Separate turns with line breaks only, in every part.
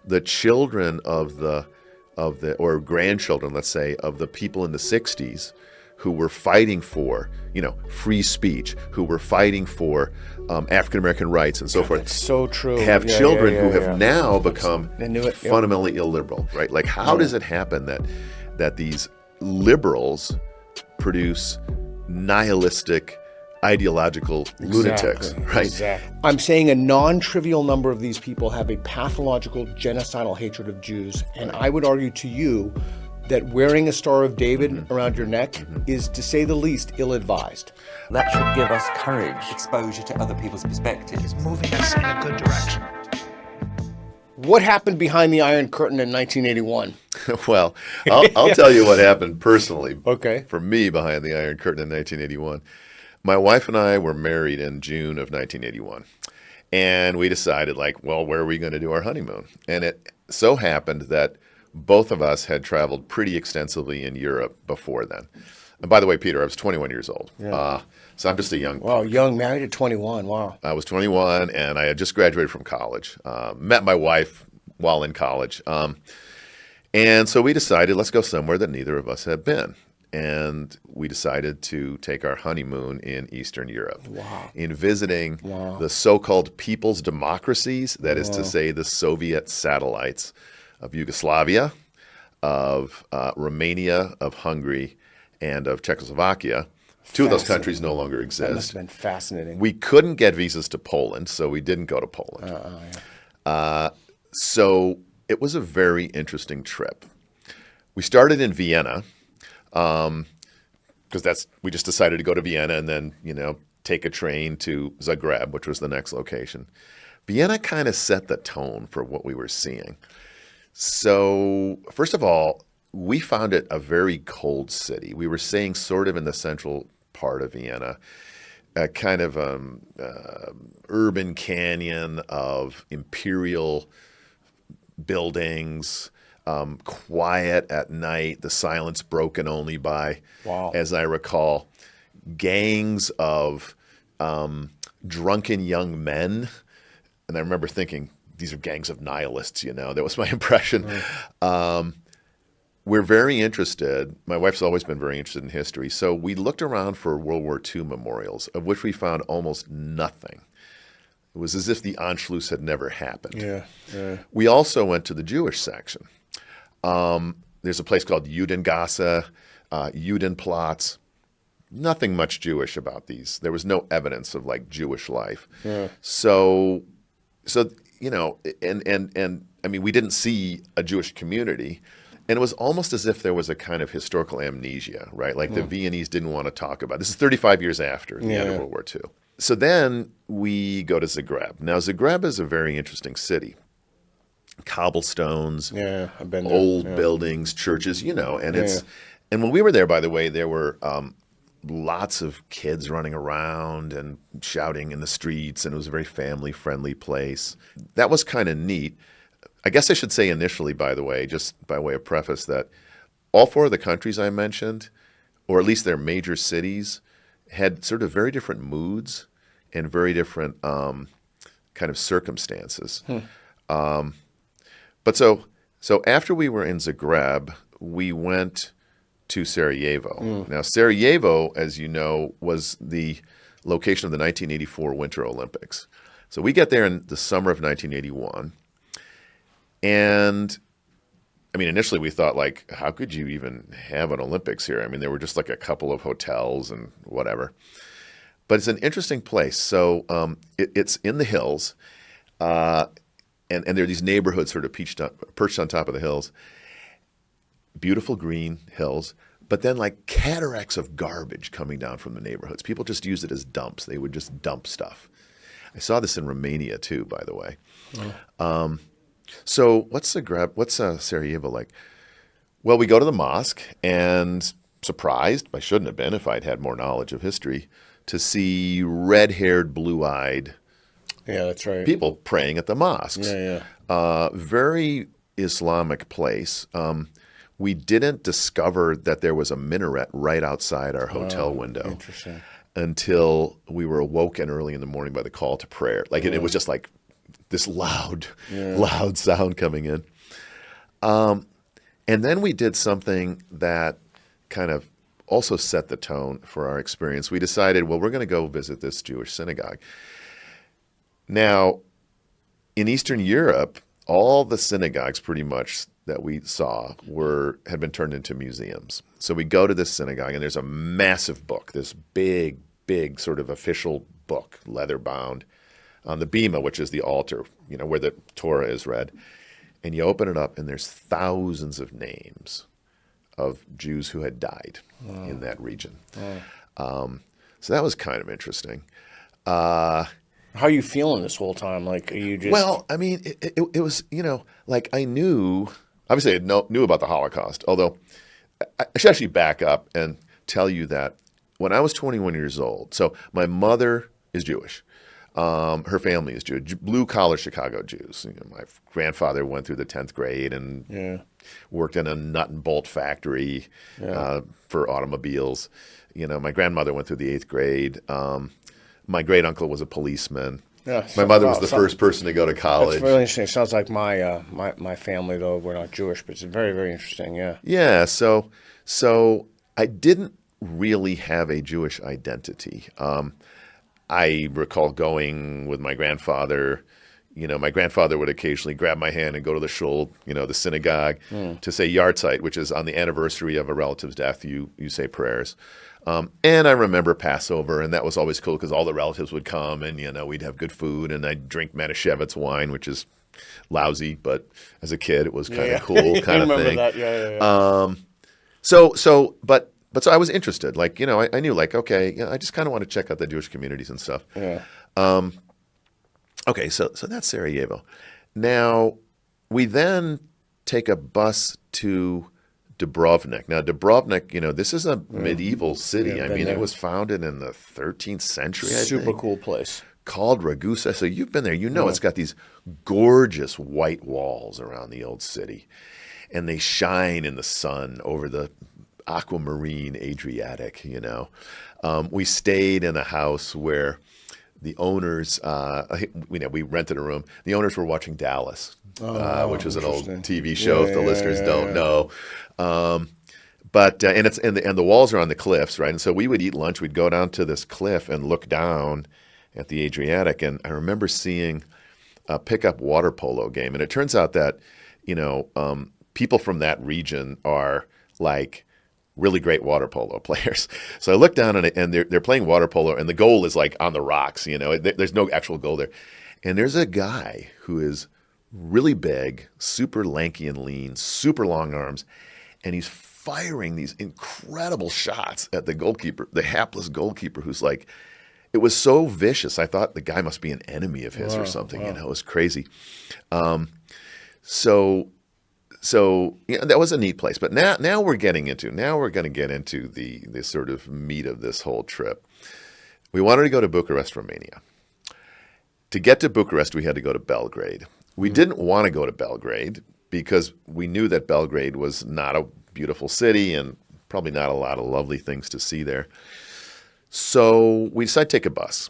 The children of the or grandchildren, let's say, of the people in the 60s who were fighting for, free speech, who were fighting for African-American rights and so forth.
That's so true.
Have children who have now become
Yep.
fundamentally illiberal, right? Like, how does it happen that these liberals produce nihilistic, ideological lunatics, right?
Exactly. I'm saying a non-trivial number of these people have a pathological genocidal hatred of Jews, and I would argue to you that wearing a Star of David around your neck is, to say the least, ill-advised.
That should give us courage, exposure to other people's perspectives.
Moving us in a good direction.
What happened behind the Iron Curtain in 1981?
Well, I'll tell you what happened personally.
Okay.
For me, behind the Iron Curtain in 1981. My wife and I were married in June of 1981. And we decided, where are we going to do our honeymoon? And it so happened that both of us had traveled pretty extensively in Europe before then. And by the way, Peter, I was 21 years old.
Yeah.
So I'm just a young...
Wow, young, married at 21, wow.
I was 21, and I had just graduated from college. Met my wife while in college. And so we decided, let's go somewhere that neither of us had been. And we decided to take our honeymoon in Eastern Europe.
Wow.
In visiting the so-called people's democracies, that is to say the Soviet satellites of Yugoslavia, of Romania, of Hungary, and of Czechoslovakia. Two of those countries no longer exist.
That must have been fascinating.
We couldn't get visas to Poland, so we didn't go to Poland. So it was a very interesting trip. We started in Vienna, because we just decided to go to Vienna and then, take a train to Zagreb, which was the next location. Vienna kind of set the tone for what we were seeing. So, first of all, we found it a very cold city. We were staying sort of in the central part of Vienna, a kind of urban canyon of imperial buildings, quiet at night, the silence broken only by, as I recall, gangs of drunken young men. And I remember thinking, these are gangs of nihilists, That was my impression. Right. We're very interested. My wife's always been very interested in history. So we looked around for World War II memorials, of which we found almost nothing. It was as if the Anschluss had never happened.
Yeah.
We also went to the Jewish section. There's a place called Judengasse, Judenplatz. Nothing much Jewish about these. There was no evidence of Jewish life.
Yeah.
So and I mean, we didn't see a Jewish community. And it was almost as if there was a kind of historical amnesia, right? The Viennese didn't want to talk about it. This is 35 years after the end of World War II. So then we go to Zagreb. Now, Zagreb is a very interesting city. Cobblestones,
I've been there.
Old buildings, churches, and and when we were there, by the way, there were lots of kids running around and shouting in the streets, and it was a very family-friendly place. That was kind of neat. I guess I should say initially, by the way, just by way of preface, that all four of the countries I mentioned, or at least their major cities, had sort of very different moods and very different kind of circumstances. But so after we were in Zagreb, we went to Sarajevo. Now, Sarajevo, as you know, was the location of the 1984 Winter Olympics. So we get there in the summer of 1981. And I mean, initially we thought, how could you even have an Olympics here? I mean, there were just a couple of hotels and whatever. But it's an interesting place. So it's in the hills, and there are these neighborhoods sort of perched on top of the hills. Beautiful green hills, but then cataracts of garbage coming down from the neighborhoods. People just use it as dumps. They would just dump stuff. I saw this in Romania too, by the way. So what's Sarajevo like? Well, we go to the mosque, and surprised, I shouldn't have been if I'd had more knowledge of history, to see red-haired, blue-eyed
that's right.
people praying at the mosques. Very Islamic place. We didn't discover that there was a minaret right outside our hotel window.
Interesting.
Until we were awoken early in the morning by the call to prayer. It was just this loud sound coming in. And then we did something that kind of also set the tone for our experience. We decided, well, we're going to go visit this Jewish synagogue. Now, in Eastern Europe, all the synagogues pretty much that we saw had been turned into museums. So we go to this synagogue, and there's a massive book, this big sort of official book, leather bound, on the bima, which is the altar, where the Torah is read. And you open it up, and there's thousands of names of Jews who had died in that region. So that was kind of interesting.
How are you feeling this whole time? Like, are you just...
Well, I mean, it was, like I knew, obviously I knew about the Holocaust, although I should actually back up and tell you that when I was 21 years old, so my mother is Jewish. Her family is Jewish, blue-collar Chicago Jews. My grandfather went through the 10th grade and worked in a nut and bolt factory for automobiles. My grandmother went through the 8th grade. My great-uncle was a policeman.
Yeah,
my mother was the first person to go to college.
That's really interesting. It sounds like my family, though we're not Jewish, but it's very, very interesting, yeah.
Yeah, so I didn't really have a Jewish identity. I recall going with my grandfather. My grandfather would occasionally grab my hand and go to the shul, the synagogue, to say yahrzeit, which is on the anniversary of a relative's death, you say prayers. And I remember Passover, and that was always cool because all the relatives would come, and we'd have good food, and I'd drink Manischewitz wine, which is lousy, but as a kid it was kind of cool, kind of thing.
That. Yeah.
But so I was interested. Like, I knew, like, okay, I just kind of want to check out the Jewish communities and stuff.
Yeah.
Okay, so that's Sarajevo. Now, we then take a bus to Dubrovnik. Now, Dubrovnik, this is a medieval city.
Yeah,
I mean, it was founded in the 13th century, I think.
Super cool place.
Called Ragusa. So you've been there. It's got these gorgeous white walls around the old city. And they shine in the sun over the aquamarine Adriatic, We stayed in a house where the owners, we rented a room. The owners were watching Dallas, which was an old TV show, if the listeners don't know. But the walls are on the cliffs, right? And so we would eat lunch. We'd go down to this cliff and look down at the Adriatic. And I remember seeing a pickup water polo game. And it turns out that, people from that region are like really great water polo players. So I look down on it, and they're playing water polo, and the goal is like on the rocks. There's no actual goal there. And there's a guy who is really big, super lanky and lean, super long arms, and he's firing these incredible shots at the goalkeeper, the hapless goalkeeper, who's like, it was so vicious. I thought the guy must be an enemy of his or something. It was crazy. So that was a neat place. But now we're going to get into the sort of meat of this whole trip. We wanted to go to Bucharest, Romania. To get to Bucharest, we had to go to Belgrade. We didn't want to go to Belgrade because we knew that Belgrade was not a beautiful city and probably not a lot of lovely things to see there. So we decided to take a bus.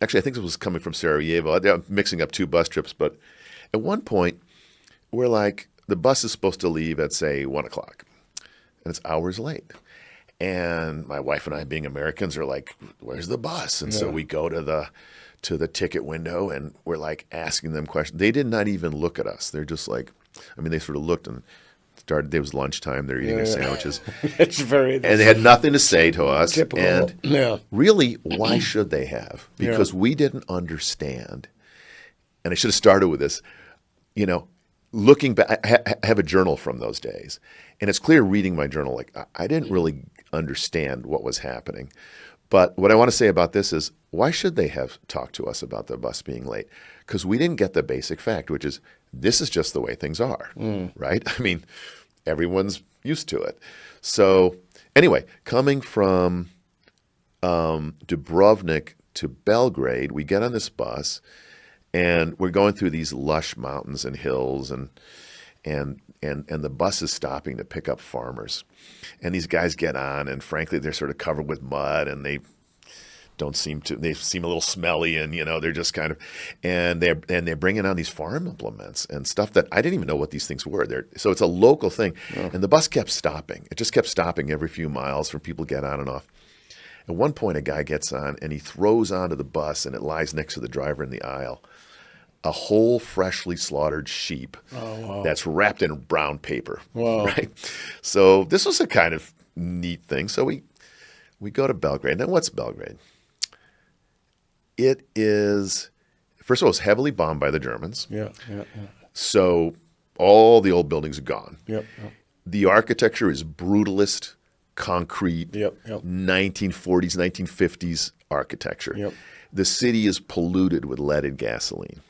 Actually, I think this was coming from Sarajevo. I'm mixing up two bus trips, but at one point, we're like, the bus is supposed to leave at, say, 1 o'clock, and it's hours late. And my wife and I, being Americans, are like, where's the bus? And so we go to the ticket window, and we're like asking them questions. They did not even look at us. They're just like, they sort of looked and started. It was lunchtime. They're eating their sandwiches.
And
they had nothing to say to us.
Typical.
And really, why should they have? Because we didn't understand. And I should have started with this. Looking back, I have a journal from those days. And it's clear reading my journal, like I didn't really understand what was happening. But what I want to say about this is, why should they have talked to us about the bus being late? Because we didn't get the basic fact, which is this is just the way things are, right? I mean, everyone's used to it. So anyway, coming from Dubrovnik to Belgrade, we get on this bus, and we're going through these lush mountains and hills, and the bus is stopping to pick up farmers. And these guys get on, and frankly, they're sort of covered with mud, and they seem a little smelly, and they're just kind of, and they're bringing on these farm implements and stuff that I didn't even know what these things were. So it's a local thing, and the bus kept stopping. It just kept stopping every few miles for people to get on and off. At one point, a guy gets on and he throws onto the bus, and it lies next to the driver in the aisle, a whole freshly slaughtered sheep that's wrapped in brown paper.
Wow.
Right. So this was a kind of neat thing. So we go to Belgrade. Now, what's Belgrade? It is, first of all, it's heavily bombed by the Germans.
Yeah.
So all the old buildings are gone.
Yep.
The architecture is brutalist, concrete, 1940s, 1950s architecture.
Yep.
The city is polluted with leaded gasoline.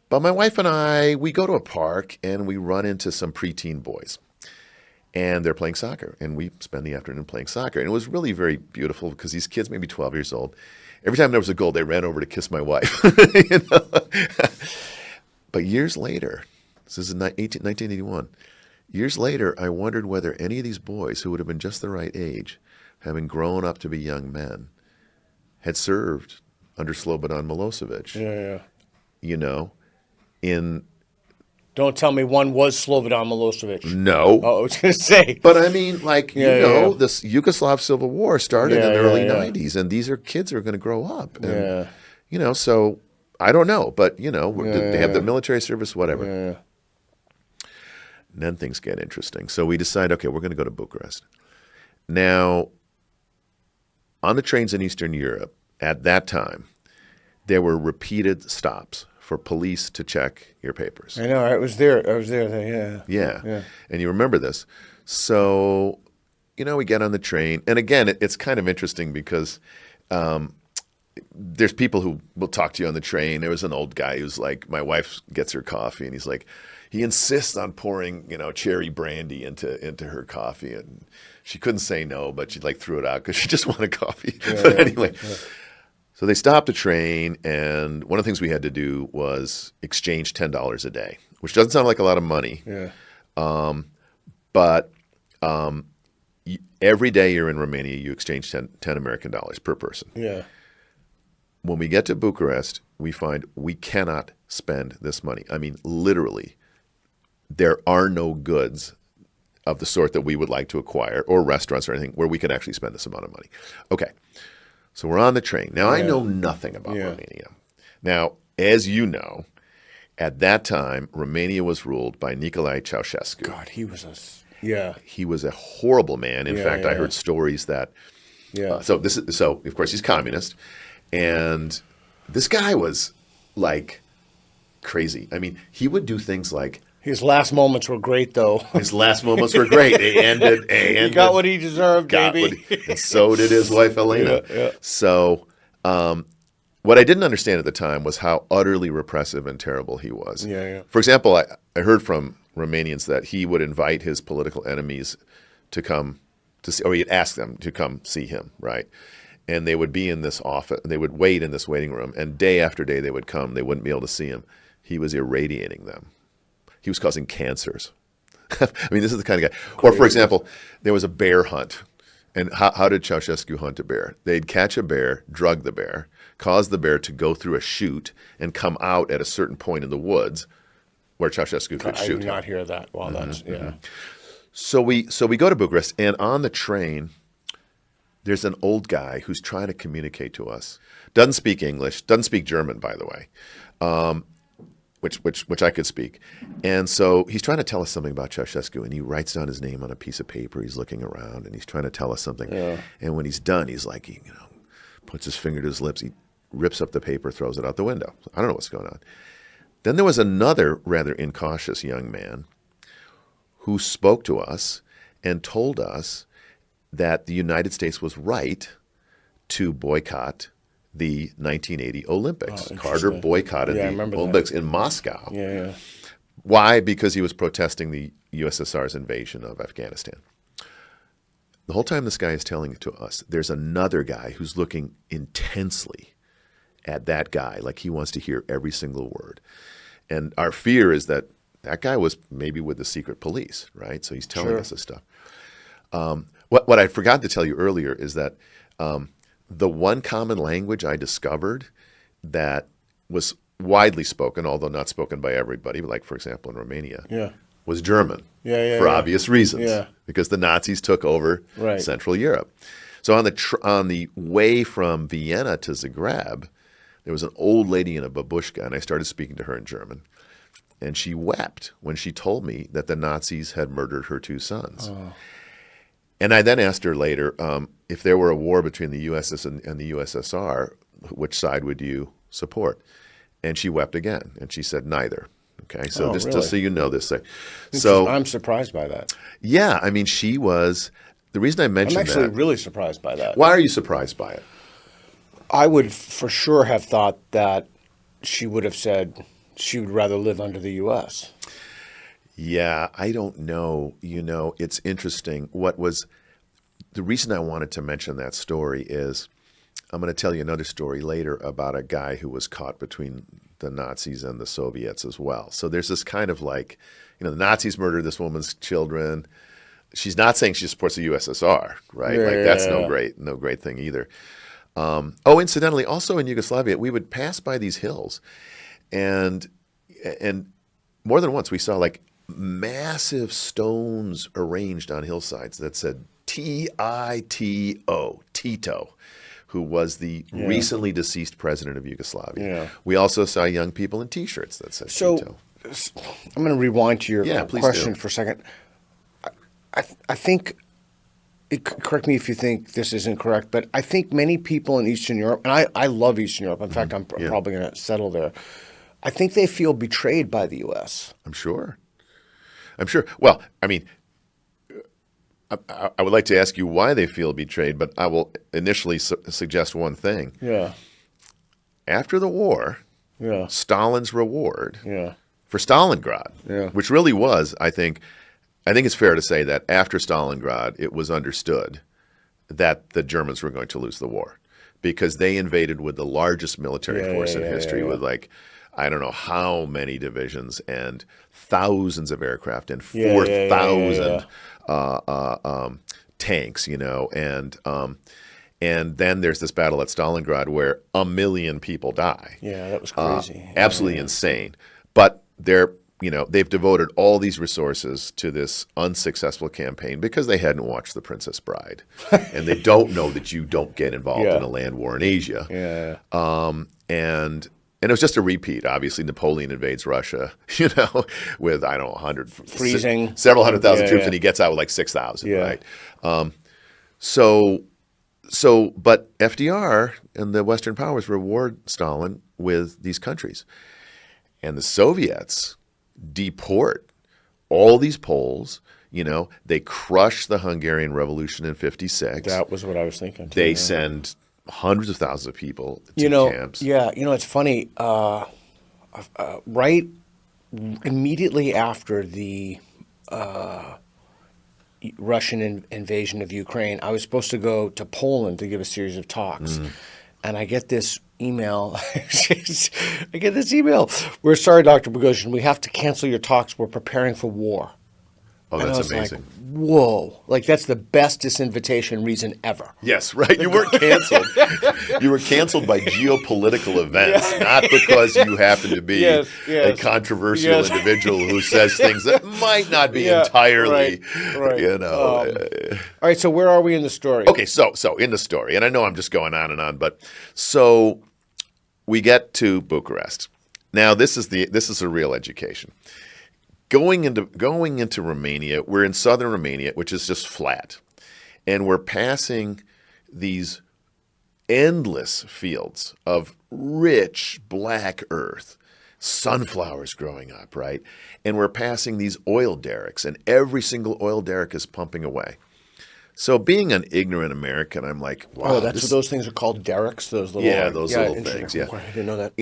But my wife and I, we go to a park and we run into some preteen boys. And they're playing soccer. And we spend the afternoon playing soccer. And it was really very beautiful because these kids, maybe 12 years old, every time there was a goal, they ran over to kiss my wife. But years later, this is in 1981, years later, I wondered whether any of these boys who would have been just the right age, having grown up to be young men, had served under Slobodan Milosevic. In...
Don't tell me one was Slobodan Milosevic.
No.
Oh, I was going to say.
But I mean, this Yugoslav civil war started in the early 90s, and these are kids who are going to grow up. And, so I don't know, but, they have the military service, whatever. And then things get interesting. So we decide, okay, we're going to go to Bucharest. Now, on the trains in Eastern Europe, at that time, there were repeated stops for police to check your papers.
I know. I was there.
Yeah. And you remember this. So, we get on the train. And again, it's kind of interesting because there's people who will talk to you on the train. There was an old guy who's like, my wife gets her coffee, and he's like, he insists on pouring, cherry brandy into her coffee. And she couldn't say no, but she threw it out because she just wanted coffee. But anyway. So they stopped the train, and one of the things we had to do was exchange $10 a day, which doesn't sound like a lot of money. But every day you're in Romania, you exchange 10 American dollars per person. When we get to Bucharest, we find we cannot spend this money. I mean, literally, there are no goods of the sort that we would like to acquire, or restaurants or anything, where we can actually spend this amount of money. Okay. So we're on the train. Now, I know nothing about Romania. Now, as you know, at that time, Romania was ruled by Nicolae Ceausescu.
God, he was
He was a horrible man. In fact, I heard stories that so of course he's communist, and this guy was like crazy. I mean, he would do things like,
his last moments were great, though.
His last moments were great. He
got what he deserved, baby.
And so did his wife, Elena. So what I didn't understand at the time was how utterly repressive and terrible he was. For example, I heard from Romanians that he would invite his political enemies to come to see, or he'd ask them to come see him, right? And they would be in this office, they would wait in this waiting room, and day after day they would come. They wouldn't be able to see him. He was irradiating them. He was causing cancers. I mean, this is the kind of guy. Or, for example, there was a bear hunt. And how did Ceausescu hunt a bear? They'd catch a bear, drug the bear, cause the bear to go through a chute and come out at a certain point in the woods where Ceausescu could shoot him.
I did not hear that. Well, that's,
So we go to Bucharest, and on the train, there's an old guy who's trying to communicate to us. Doesn't speak English, doesn't speak German, by the way. Which I could speak. And so he's trying to tell us something about Ceausescu, and he writes down his name on a piece of paper. He's looking around, and he's trying to tell us something. And when he's done, he's like, he puts his finger to his lips. He rips up the paper, throws it out the window. I don't know what's going on. Then there was another rather incautious young man who spoke to us and told us that the United States was right to boycott the 1980 Olympics. Carter boycotted the Olympics in Moscow. Why? Because he was protesting the USSR's invasion of Afghanistan. The whole time this guy is telling it to us, there's another guy who's looking intensely at that guy, like he wants to hear every single word. And our fear is that that guy was maybe with the secret police, right? So he's telling us this stuff. What I forgot to tell you earlier is that the one common language I discovered that was widely spoken, although not spoken by everybody, like, for example, in Romania, was German for obvious reasons, because the Nazis took over Central Europe. So on the way from Vienna to Zagreb, there was an old lady in a babushka, and I started speaking to her in German. And she wept when she told me that the Nazis had murdered her 2 sons. Oh. And I then asked her later, if there were a war between the USS and the USSR, which side would you support? And she wept again, and she said neither. Okay, so just so you know this thing. So
I'm surprised by that.
Yeah, I mean, she was. The reason I mentioned
I'm actually really surprised by that.
Why are you surprised by it?
I would for sure have thought that she would have said she would rather live under the U.S.
Yeah, I don't know. You know, it's interesting. The reason I wanted to mention that story is I'm going to tell you another story later about a guy who was caught between the Nazis and the Soviets as well. So there's this kind of like, the Nazis murdered this woman's children. She's not saying she supports the USSR, right? That's no great thing either. Incidentally, also in Yugoslavia, we would pass by these hills, and more than once we saw like massive stones arranged on hillsides that said T-I-T-O, Tito, who was the recently deceased president of Yugoslavia. Yeah. We also saw young people in T-shirts that said Tito.
I'm going to rewind to your question for a second. I think, correct me if you think this isn't correct, but I think many people in Eastern Europe, and I love Eastern Europe. In fact, I'm probably going to settle there. I think they feel betrayed by the U.S.
I'm sure. Well, I mean, I would like to ask you why they feel betrayed, but I will initially suggest one thing.
Yeah.
After the war, Stalin's reward for Stalingrad, which really was, I think it's fair to say that after Stalingrad, it was understood that the Germans were going to lose the war because they invaded with the largest military force in history with like, I don't know how many divisions and thousands of aircraft and 4,000 tanks, and then there's this battle at Stalingrad where 1 million people die.
Yeah, that was crazy.
Absolutely insane. But they've devoted all these resources to this unsuccessful campaign because they hadn't watched The Princess Bride. And they don't know that you don't get involved in a land war in Asia. Yeah. And it was just a repeat. Obviously, Napoleon invades Russia, with, I don't know,
freezing
several hundred thousand troops, and he gets out with like 6,000, right? But FDR and the Western powers reward Stalin with these countries. And the Soviets deport all these Poles. They crush the Hungarian Revolution in 1956.
That was what I was thinking, too.
They send hundreds of thousands of people to camps.
Yeah, it's funny. Right immediately after the Russian invasion of Ukraine, I was supposed to go to Poland to give a series of talks. And I get this email. We're sorry, Dr. Boghossian, we have to cancel your talks. We're preparing for war.
Oh, that's amazing.
Like, whoa. Like, that's the best disinvitation reason ever.
Yes, right. You weren't canceled. You were canceled by geopolitical events, not because you happen to be a controversial individual who says things that might not be entirely,
right. All right, so where are we in the story?
Okay, so in the story, and I know I'm just going on, but so we get to Bucharest. Now, this is a real education. Going into Romania, we're in southern Romania, which is just flat, and we're passing these endless fields of rich black earth, sunflowers growing up, right? And we're passing these oil derricks, and every single oil derrick is pumping away. So being an ignorant American, I'm like, wow.
Oh, that's what those things are called, derricks? Those little
little things, I
didn't know that.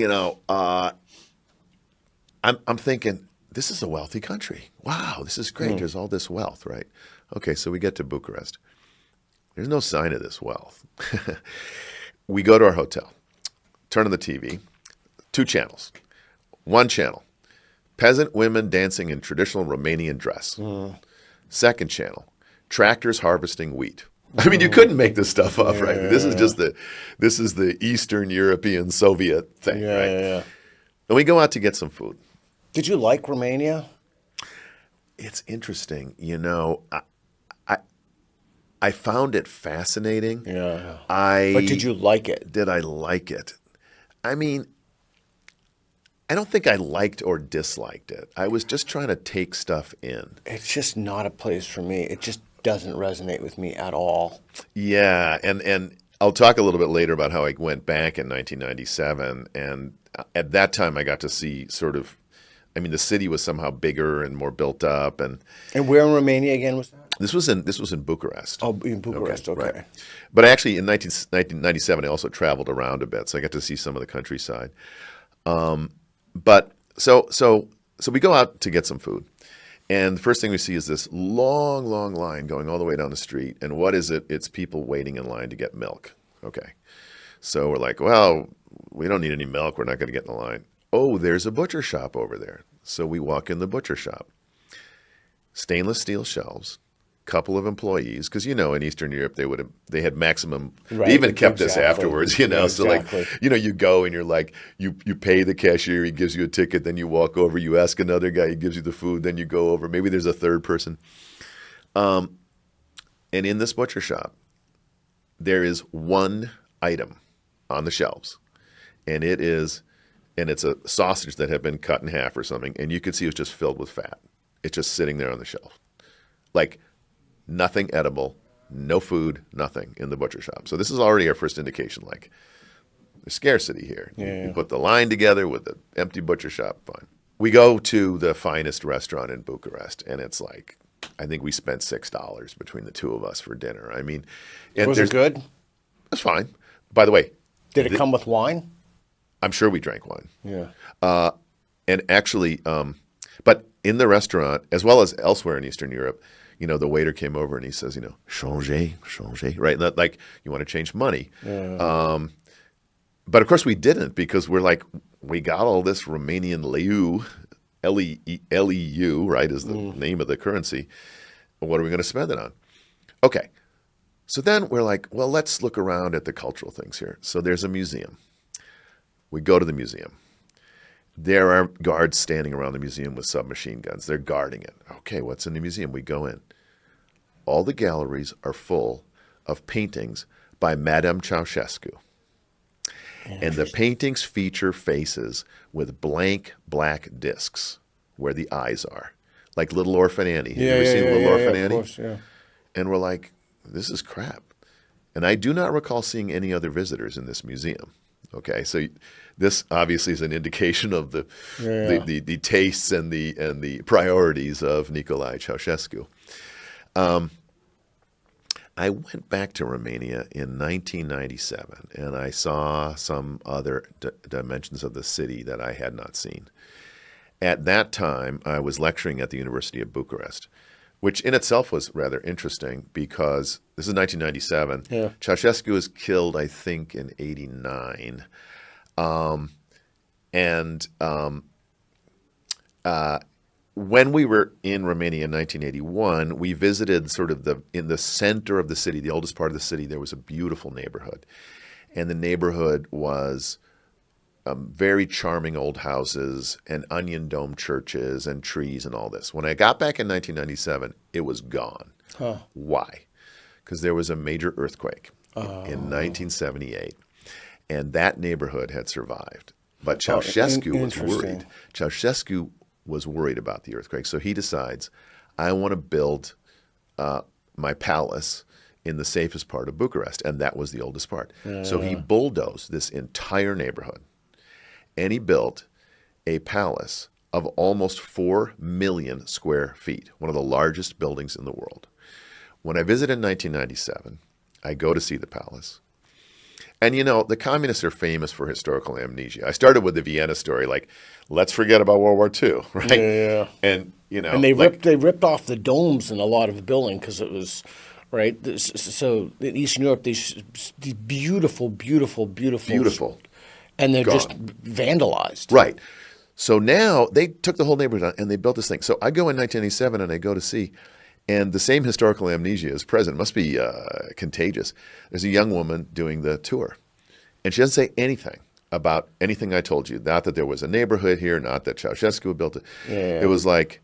I'm thinking, this is a wealthy country. Wow, this is great. There's all this wealth, right? Okay, so we get to Bucharest. There's no sign of this wealth. We go to our hotel, turn on the TV, 2 channels. One channel, peasant women dancing in traditional Romanian dress. Second channel, tractors harvesting wheat. I mean, you couldn't make this stuff up, right? This is just the Eastern European Soviet thing, right?
Yeah.
And we go out to get some food.
Did you like Romania?
It's interesting, I found it fascinating.
Yeah.
But
did you like it?
Did I like it? I mean, I don't think I liked or disliked it. I was just trying to take stuff in.
It's just not a place for me. It just doesn't resonate with me at all.
Yeah, and I'll talk a little bit later about how I went back in 1997, and at that time I got to see the city was somehow bigger and more built up, and
where in Romania again was that?
This was in Bucharest.
Oh, in Bucharest, okay.
Right. But actually, in 1997, I also traveled around a bit, so I got to see some of the countryside. But so we go out to get some food, and the first thing we see is this long, long line going all the way down the street. And what is it? It's people waiting in line to get milk. Okay, so we're like, well, we don't need any milk. We're not going to get in the line. Oh, there's a butcher shop over there. So we walk in the butcher shop. Stainless steel shelves. Couple of employees, because in Eastern Europe they had maximum.
Right,
they even kept this
exactly.
afterwards,
Yeah,
So
exactly.
you go and you're like you pay the cashier, he gives you a ticket, then you walk over, you ask another guy, he gives you the food, then you go over. Maybe there's a third person. And in this butcher shop, there is one item on the shelves, and it's a sausage that had been cut in half or something, and you could see it was just filled with fat. It's just sitting there on the shelf, like. Nothing edible, no food, nothing in the butcher shop. So this is already our first indication, like there's scarcity here.
Yeah.
You put the line together with the empty butcher shop, fine. We go to the finest restaurant in Bucharest, and it's like, I think we spent $6 between the two of us for dinner. I mean,
Was it good?
It's fine. By the way,
Did it come with wine?
I'm sure we drank wine.
Yeah.
And actually, but in the restaurant, as well as elsewhere in Eastern Europe, the waiter came over and he says, changer, right? Like, you want to change money.
Yeah.
But of course we didn't, because we're like, we got all this Romanian leu, L-E-U, right, is the name of the currency. What are we going to spend it on? Okay. So then we're like, well, let's look around at the cultural things here. So there's a museum. We go to the museum. There are guards standing around the museum with submachine guns. They're guarding it. Okay, what's in the museum? We go in. All the galleries are full of paintings by Madame Ceausescu. And the paintings feature faces with blank black discs where the eyes are, like Little Orphan Annie. Have you ever seen Little Orphan Annie?
Of course, yeah.
And we're like, this is crap. And I do not recall seeing any other visitors in this museum. Okay, so this obviously is an indication of the tastes and the priorities of Nicolae Ceausescu. I went back to Romania in 1997, and I saw some other dimensions of the city that I had not seen. At that time, I was lecturing at the University of Bucharest, which in itself was rather interesting because this is 1997.
Yeah.
Ceausescu was killed, I think, in 89. When we were in Romania in 1981, we visited in the center of the city, the oldest part of the city, there was a beautiful neighborhood. And the neighborhood was very charming old houses and onion dome churches and trees and all this. When I got back in 1997, it was gone.
Huh.
Why? Because there was a major earthquake in 1978, and that neighborhood had survived. But Ceausescu was worried. Ceausescu was worried about the earthquake, so he decides, I want to build my palace in the safest part of Bucharest, and that was the oldest part. So he bulldozed this entire neighborhood. And he built a palace of almost 4 million square feet, one of the largest buildings in the world. When I visited in 1997, I go to see the palace. And, the communists are famous for historical amnesia. I started with the Vienna story, like, let's forget about World War II, right?
Yeah.
And,
And they ripped off the domes in a lot of the building because it was, right? So in Eastern Europe, these beautiful. And they're
Gone.
just vandalized.
Right. So now they took the whole neighborhood and they built this thing. So I go in 1987 and I go to see, and the same historical amnesia is present. It must be contagious. There's a young woman doing the tour, and she doesn't say anything about anything I told you. Not that there was a neighborhood here, not that Ceausescu built it.
Yeah.
It was like,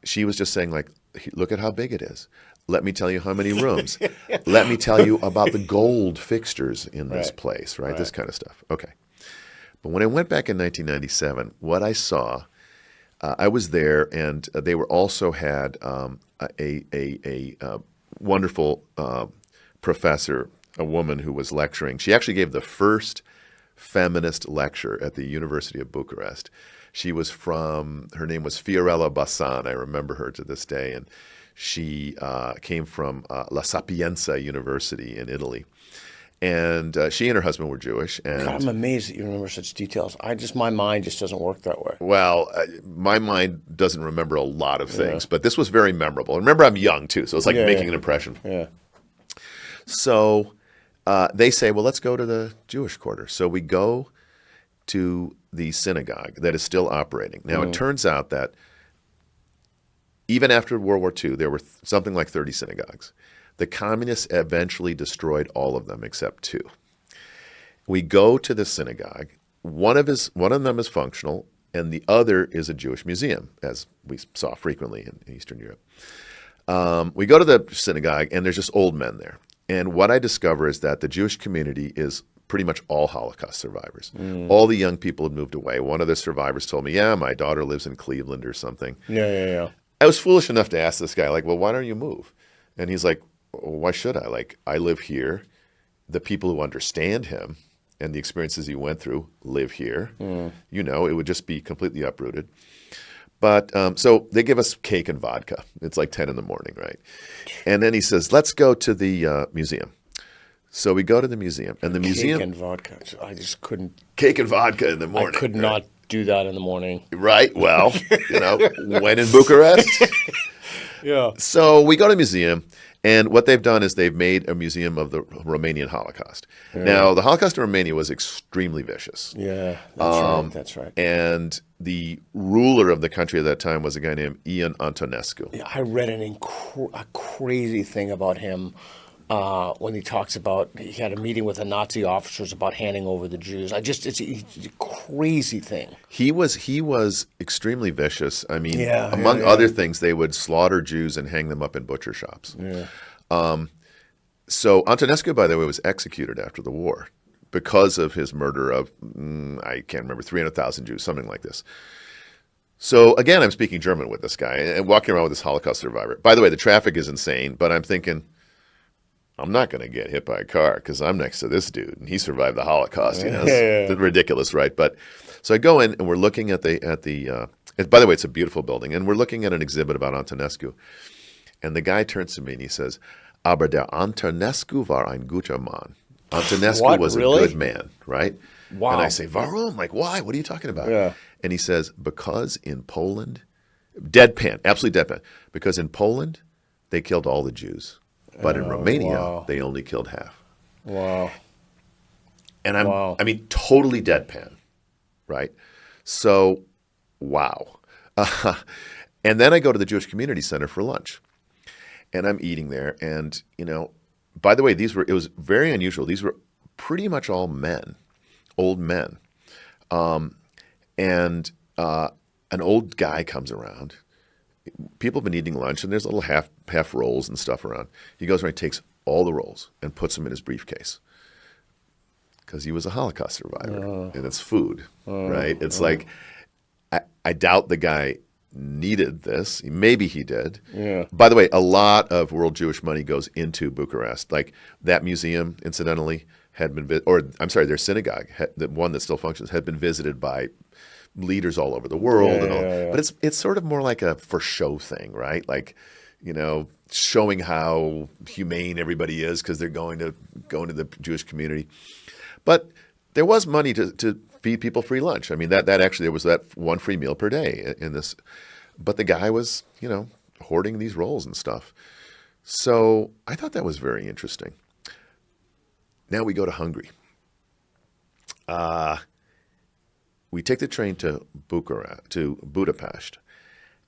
she was just saying, like, look at how big it is. Let me tell you how many rooms. Let me tell you about the gold fixtures in this place, right? This kind of stuff. Okay. But when I went back in 1997, what I saw, I was there, and they were also had a wonderful professor, a woman who was lecturing. She actually gave the first feminist lecture at the University of Bucharest. She was her name was Fiorella Bassan. I remember her to this day. And she came from La Sapienza University in Italy. And she and her husband were Jewish. And
God, I'm amazed that you remember such details. My mind just doesn't work that way.
Well, my mind doesn't remember a lot of things, but this was very memorable. Remember, I'm young too, so it's like making an impression.
Yeah.
So they say, well, let's go to the Jewish quarter. So we go to the synagogue that is still operating. Now, it turns out that even after World War II, there were something like 30 synagogues. The communists eventually destroyed all of them except 2. We go to the synagogue. One of them is functional, and the other is a Jewish museum, as we saw frequently in Eastern Europe. We go to the synagogue, and there's just old men there. And what I discover is that the Jewish community is pretty much all Holocaust survivors. All the young people had moved away. One of the survivors told me, yeah, my daughter lives in Cleveland or something.
Yeah.
I was foolish enough to ask this guy, like, well, why don't you move? And he's like, why should I? Like, I live here. The people who understand him and the experiences he went through live here. You know, it would just be completely uprooted. But so they give us cake and vodka. It's like 10 in the morning, right? And then he says, let's go to the museum. So we go to the museum. And the museum...
Cake and vodka. I just couldn't...
Cake and vodka in the morning.
I could not do that in the morning.
Right? Well, you know, when in Bucharest.
Yeah.
So we go to the museum. And what they've done is they've made a museum of the Romanian Holocaust. Yeah. Now, the Holocaust in Romania was extremely vicious.
Yeah, that's right.
And the ruler of the country at that time was a guy named Ion Antonescu.
Yeah, I read a crazy thing about him when he talks about he had a meeting with the Nazi officers about handing over the Jews. It's a crazy thing.
He was extremely vicious. I mean, among other things, they would slaughter Jews and hang them up in butcher shops.
Yeah.
So Antonescu, by the way, was executed after the war because of his murder of, I can't remember, 300,000 Jews, something like this. So again, I'm speaking German with this guy and walking around with this Holocaust survivor. By the way, the traffic is insane, but I'm thinking, I'm not going to get hit by a car because I'm next to this dude and he survived the Holocaust. You know, it's ridiculous, right? But so I go in and we're looking at the. By the way, it's a beautiful building, and we're looking at an exhibit about Antonescu. And the guy turns to me and he says, "Aber der Antonescu war ein guter Mann." Antonescu was a good man, right?
Wow.
And I say, "Warum?" Like, why? What are you talking about?
Yeah.
And he says, "Because in Poland, deadpan, absolutely deadpan. Because in Poland, they killed all the Jews." But in Romania, they only killed half.
Wow.
And I mean, totally deadpan, right? So, wow. And then I go to the Jewish Community Center for lunch. And I'm eating there. And, you know, by the way, it was very unusual. These were pretty much all men, old men. And an old guy comes around. People have been eating lunch, and there's little half rolls and stuff around. He goes around and takes all the rolls and puts them in his briefcase because he was a Holocaust survivor, and it's food, right? It's like, I doubt the guy needed this. Maybe he did.
Yeah.
By the way, a lot of world Jewish money goes into Bucharest. Like that museum, incidentally, had been, their synagogue, the one that still functions, had been visited by leaders all over the world, but it's sort of more like a for show thing, right? Like, you know, showing how humane everybody is because they're going to the Jewish community. But there was money to feed people free lunch. I mean, that actually there was that one free meal per day in this. But the guy was, you know, hoarding these rolls and stuff. So I thought that was very interesting. Now we go to Hungary. we take the train to Budapest.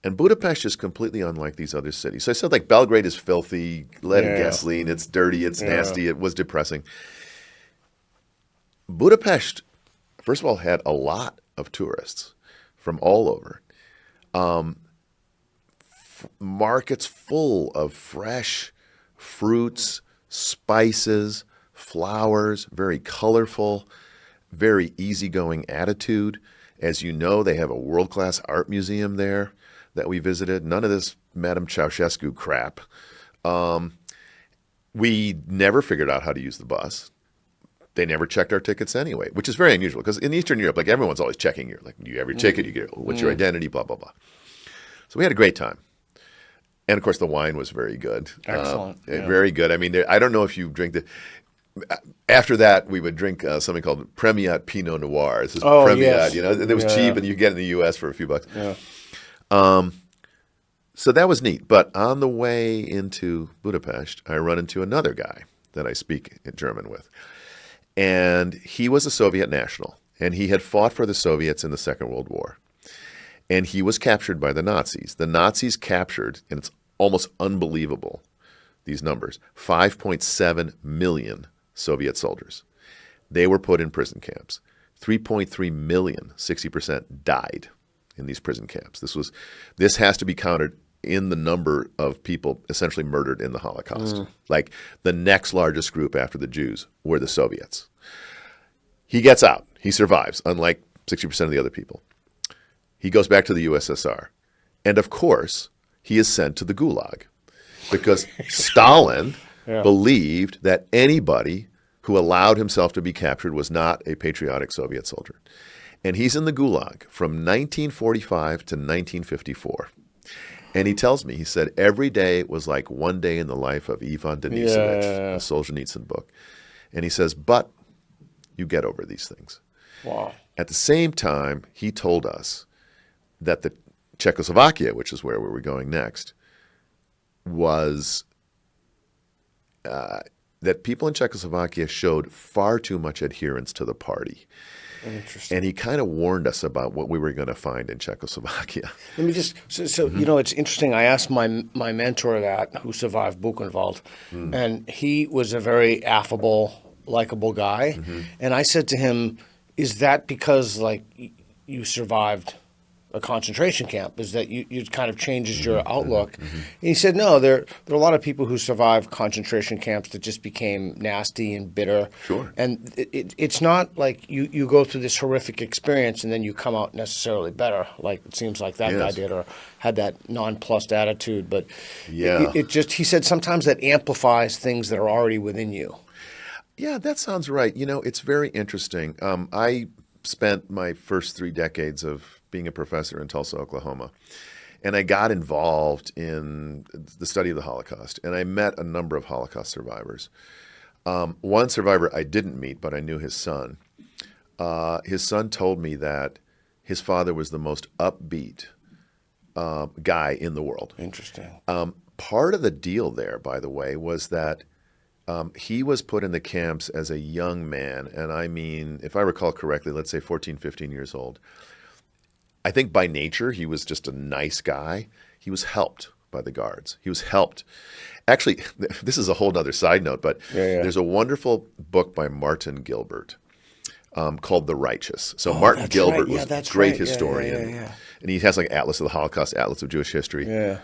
And Budapest is completely unlike these other cities. So I said, like, Belgrade is filthy, lead and gasoline, it's dirty, it's nasty, it was depressing. Budapest, first of all, had a lot of tourists from all over. Markets full of fresh fruits, spices, flowers, very colorful, very easygoing attitude. As you know, they have a world-class art museum there that we visited. None of this Madame Ceausescu crap. We never figured out how to use the bus. They never checked our tickets anyway, which is very unusual because in Eastern Europe, like, everyone's always checking you. Like, you have your ticket, you get what's your identity, blah, blah, blah. So we had a great time. And of course, the wine was very good.
Excellent.
Very good. I mean, I don't know if you drink the. After that, we would drink something called Premiat Pinot Noir. This is Premiat,
yes.
you know, and it was cheap, and you get it in the U.S. for a few bucks.
Yeah.
So that was neat. But on the way into Budapest, I run into another guy that I speak German with. And he was a Soviet national, and he had fought for the Soviets in the Second World War. And he was captured by the Nazis. The Nazis captured, and it's almost unbelievable, these numbers, 5.7 million Soviet soldiers. They were put in prison camps. 3.3 million, 60%, died in these prison camps. This has to be counted in the number of people essentially murdered in the Holocaust. Like, the next largest group after the Jews were the Soviets. He gets out. He survives, unlike 60% of the other people. He goes back to the USSR. And of course, he is sent to the Gulag because Stalin believed that anybody who allowed himself to be captured was not a patriotic Soviet soldier. And he's in the Gulag from 1945 to 1954. And he tells me, he said, every day was like one day in the life of Ivan Denisovich, a Solzhenitsyn book. And he says, but you get over these things.
Wow.
At the same time, he told us that the Czechoslovakia, which is where we were going next, was that people in Czechoslovakia showed far too much adherence to the party.
Interesting.
And he kind of warned us about what we were going to find in Czechoslovakia.
Let me just, you know, it's interesting. I asked my mentor that, who survived Buchenwald, and he was a very affable, likable guy. And I said to him, is that because, like, you survived a concentration camp? Is that you kind of changes your outlook? And he said, no, there are a lot of people who survive concentration camps that just became nasty and bitter.
Sure.
And it's not like you go through this horrific experience and then you come out necessarily better, like it seems like that guy did, or had that nonplussed attitude. But it just, he said, sometimes that amplifies things that are already within you.
Yeah, that sounds right. You know, it's very interesting. I spent my first 3 decades of being a professor in Tulsa, Oklahoma. And I got involved in the study of the Holocaust. And I met a number of Holocaust survivors. One survivor I didn't meet, but I knew his son. His son told me that his father was the most upbeat guy in the world.
Interesting.
Part of the deal there, by the way, was that he was put in the camps as a young man. And I mean, if I recall correctly, let's say 14, 15 years old. I think by nature, he was just a nice guy. He was helped by the guards. He was helped. Actually, this is a whole other side note, but there's a wonderful book by Martin Gilbert called The Righteous. So Martin Gilbert was a great historian. And he has like Atlas of the Holocaust, Atlas of Jewish History.
Yeah.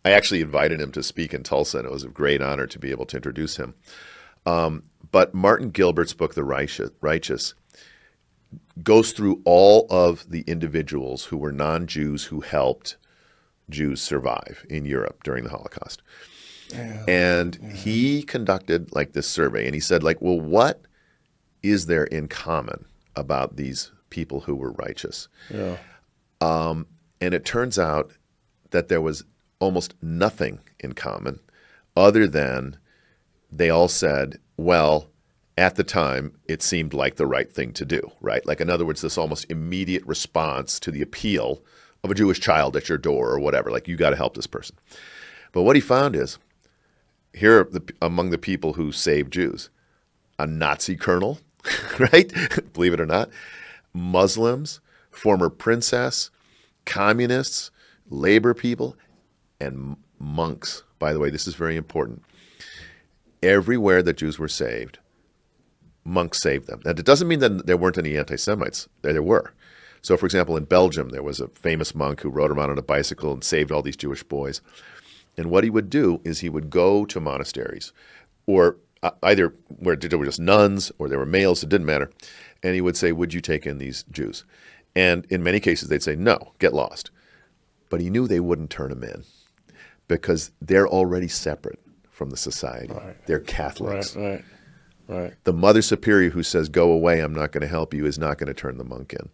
I actually invited him to speak in Tulsa, and it was a great honor to be able to introduce him. But Martin Gilbert's book, The Righteous, goes through all of the individuals who were non-Jews who helped Jews survive in Europe during the Holocaust. And he conducted like this survey, and he said, like, well, what is there in common about these people who were righteous? And it turns out that there was almost nothing in common other than they all said, well, at the time, it seemed like the right thing to do, right? Like, in other words, this almost immediate response to the appeal of a Jewish child at your door or whatever, like, you got to help this person. But what he found is, here among the people who saved Jews, a Nazi colonel, right? Believe it or not, Muslims, former princess, communists, labor people, and monks. By the way, this is very important. Everywhere that Jews were saved, monks saved them. Now, it doesn't mean that there weren't any anti-Semites. There were. So, for example, in Belgium, there was a famous monk who rode around on a bicycle and saved all these Jewish boys. And what he would do is he would go to monasteries, or either where there were just nuns or there were males, it didn't matter. And he would say, would you take in these Jews? And in many cases, they'd say, no, get lost. But he knew they wouldn't turn him in because they're already separate from the society. Right. They're Catholics.
Right.
The Mother Superior who says, go away, I'm not going to help you, is not going to turn the monk in.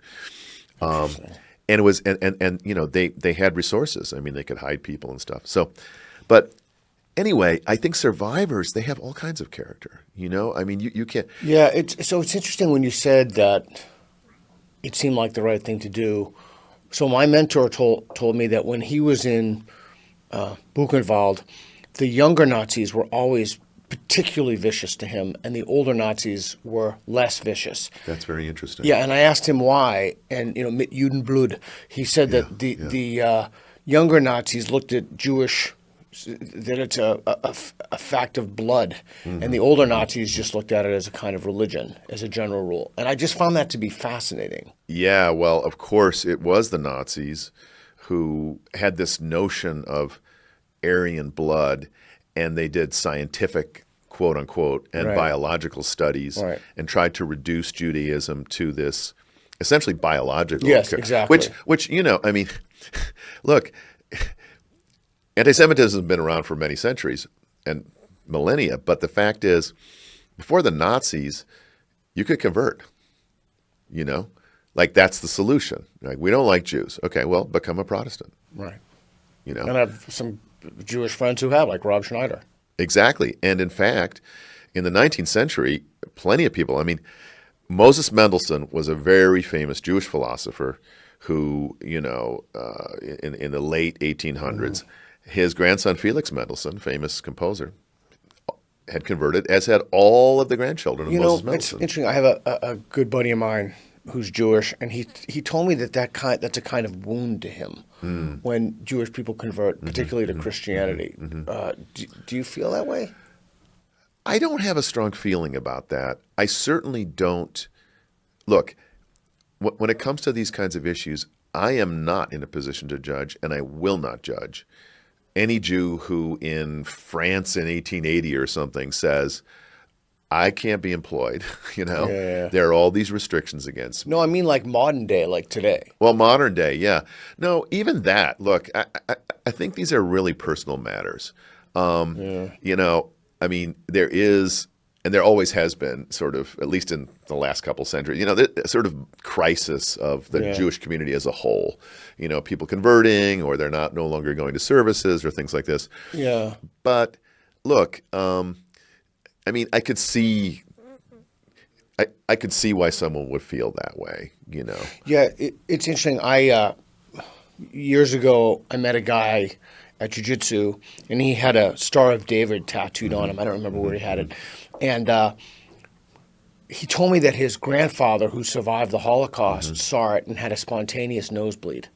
And it was, and you know, they had resources. I mean, they could hide people and stuff. So, but anyway, I think survivors, they have all kinds of character, you know? I mean, you can't.
Yeah, it's interesting when you said that it seemed like the right thing to do. So my mentor told me that when he was in Buchenwald, the younger Nazis were always particularly vicious to him, and the older Nazis were less vicious.
That's very interesting.
Yeah, and I asked him why, and you know, mit Judenblut, he said that the younger Nazis looked at Jewish, that it's a fact of blood, and the older Nazis just looked at it as a kind of religion, as a general rule. And I just found that to be fascinating.
Yeah, well, of course, it was the Nazis who had this notion of Aryan blood, and they did scientific, quote unquote, and biological studies and tried to reduce Judaism to this essentially biological.
Yes, exactly.
Which, you know, I mean, look, anti-Semitism has been around for many centuries and millennia, but the fact is, before the Nazis, you could convert, you know? Like, that's the solution. Like, we don't like Jews. Okay, well, become a Protestant.
Right.
You know?
And I have some Jewish friends who have, like Rob Schneider.
Exactly. And in fact, in the 19th century, plenty of people, I mean, Moses Mendelssohn was a very famous Jewish philosopher who, you know, in the late 1800s, his grandson Felix Mendelssohn, famous composer, had converted, as had all of the grandchildren of Moses Mendelssohn.
It's interesting. I have a good buddy of mine who's Jewish, and he told me that's a kind of wound to him when Jewish people convert, particularly to Christianity. Do you feel that way?
I don't have a strong feeling about that. I certainly don't. Look, when it comes to these kinds of issues, I am not in a position to judge, and I will not judge any Jew who in France in 1880 or something says, I can't be employed, you know.
Yeah.
There are all these restrictions against me.
No, I mean like modern day, like today.
Well, modern day, yeah. No, even that. Look, I think these are really personal matters. You know, I mean, there is, and there always has been sort of, at least in the last couple centuries, you know, the sort of crisis of the Jewish community as a whole. You know, people converting, or they're no longer going to services or things like this.
Yeah.
But look, I mean, I could see why someone would feel that way, you know.
Yeah, it's interesting. Years ago, I met a guy at jiu-jitsu, and he had a Star of David tattooed on him. I don't remember where he had it. And he told me that his grandfather, who survived the Holocaust, saw it and had a spontaneous nosebleed.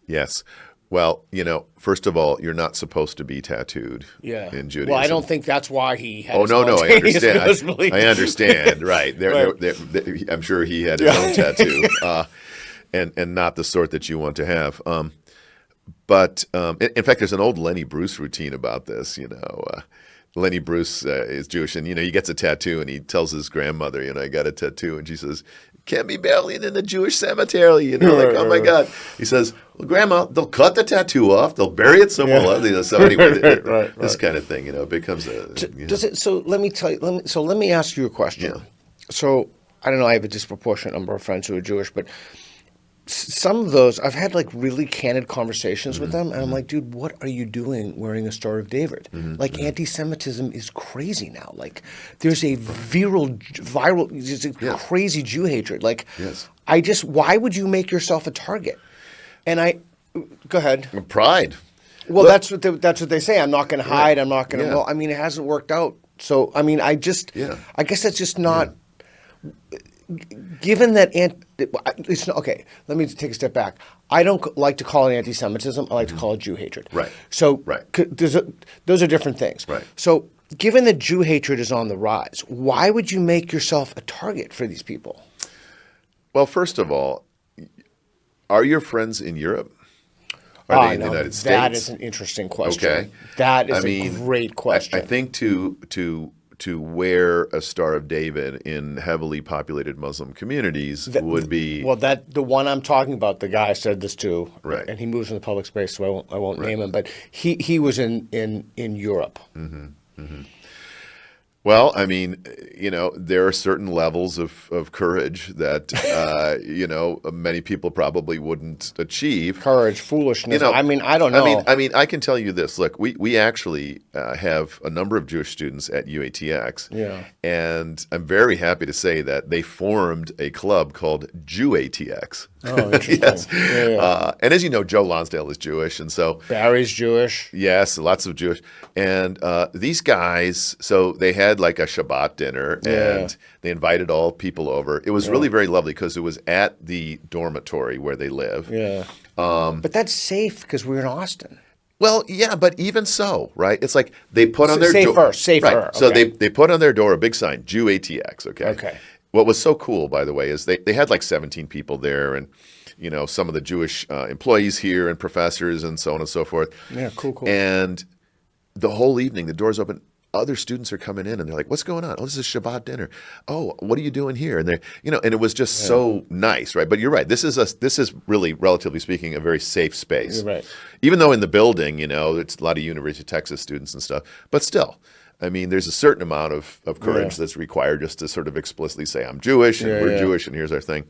Yes. Well, you know, first of all, you're not supposed to be tattooed in Judaism.
Well, I don't think that's why he had
I understand.
nosebleed.
I understand, right. I'm sure he had his own tattoo, and not the sort that you want to have. But in fact, there's an old Lenny Bruce routine about this, you know. Lenny Bruce is Jewish, and, you know, he gets a tattoo, and he tells his grandmother, you know, I got a tattoo, and she says, can't be buried in the Jewish cemetery, you know, like, oh my God. He says, well, Grandma, they'll cut the tattoo off, they'll bury it somewhere else. You know, so anyway, this kind of thing, you know, becomes a.
So let me tell you. Let me ask you a question.
Yeah.
So I don't know. I have a disproportionate number of friends who are Jewish, but some of those I've had like really candid conversations with them, and I'm like, dude, what are you doing wearing a Star of David? Like, anti-Semitism is crazy now. Like, there's a viral, crazy Jew hatred. Like, why would you make yourself a target? And go ahead.
Pride.
Well, that's what they say. I'm not going to hide. I'm not going to. Well, I mean, it hasn't worked out. So, I mean, I guess that's just not. Given that it's not, okay, let me take a step back. I don't like to call it anti-Semitism. I like to call it Jew hatred.
Right.
So
Right.
Those are different things.
Right.
So given that Jew hatred is on the rise, why would you make yourself a target for these people?
Well, first of all, are your friends in Europe? Are they in the United States?
That is an interesting question.
Okay.
That is a great question.
I think to wear a Star of David in heavily populated Muslim communities would be
the one I'm talking about. The guy I said this to,
right,
and he moves in the public space, so I won't name him. But he was in Europe.
Mm-hmm. Mm-hmm. Well, I mean, there are certain levels of courage that, many people probably wouldn't achieve.
Courage, foolishness. I mean, I don't know.
I mean, I can tell you this. Look, we actually have a number of Jewish students at UATX.
Yeah.
And I'm very happy to say that they formed a club called UATX.
Oh, interesting.
Yes.
Yeah.
And as you know, Joe Lonsdale is Jewish. And so
Barry's Jewish.
Yes, lots of Jewish. And these guys, so they had like a Shabbat dinner and they invited all people over. It was really very lovely because it was at the dormitory where they live.
Yeah. But that's safe because we're in Austin.
Well, yeah, but even so, right? It's like they put on their door.
Safer.
Right.
Okay.
So they put on their door a big sign, Jew ATX, okay?
Okay.
What was so cool, by the way, is they had like 17 people there and, some of the Jewish employees here and professors and so on and so forth.
Yeah, cool.
And the whole evening, the doors open. Other students are coming in and they're like, what's going on? Oh, this is Shabbat dinner. Oh, what are you doing here? And they, and it was just so nice, right? But you're right. This is really, relatively speaking, a very safe space.
You're right.
Even though in the building, it's a lot of University of Texas students and stuff, but still, I mean, there's a certain amount of courage that's required just to sort of explicitly say, I'm Jewish and we're Jewish and here's our thing.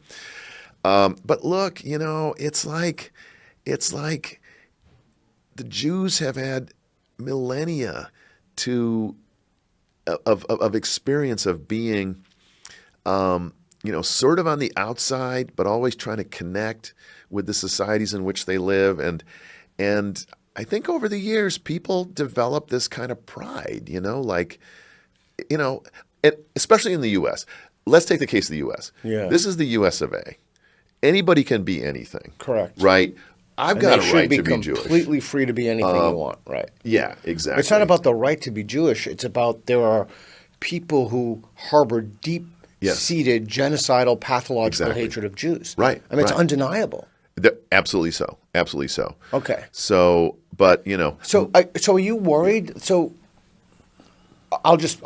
But look, it's like the Jews have had millennia of experience of being, sort of on the outside, but always trying to connect with the societies in which they live. And I think over the years, people develop this kind of pride, especially in the U.S. Let's take the case of the U.S.
Yeah.
This is the U.S. of A. Anybody can be anything.
Correct.
Right? I've got a right to be Jewish.
Should be completely free to be anything you want, right?
Yeah, exactly.
It's not about the right to be Jewish. It's about there are people who harbor deep-seated genocidal, pathological hatred of Jews.
Right.
I mean, it's undeniable.
Absolutely so. Absolutely so.
Okay.
So, but
So are you worried? So, I'll just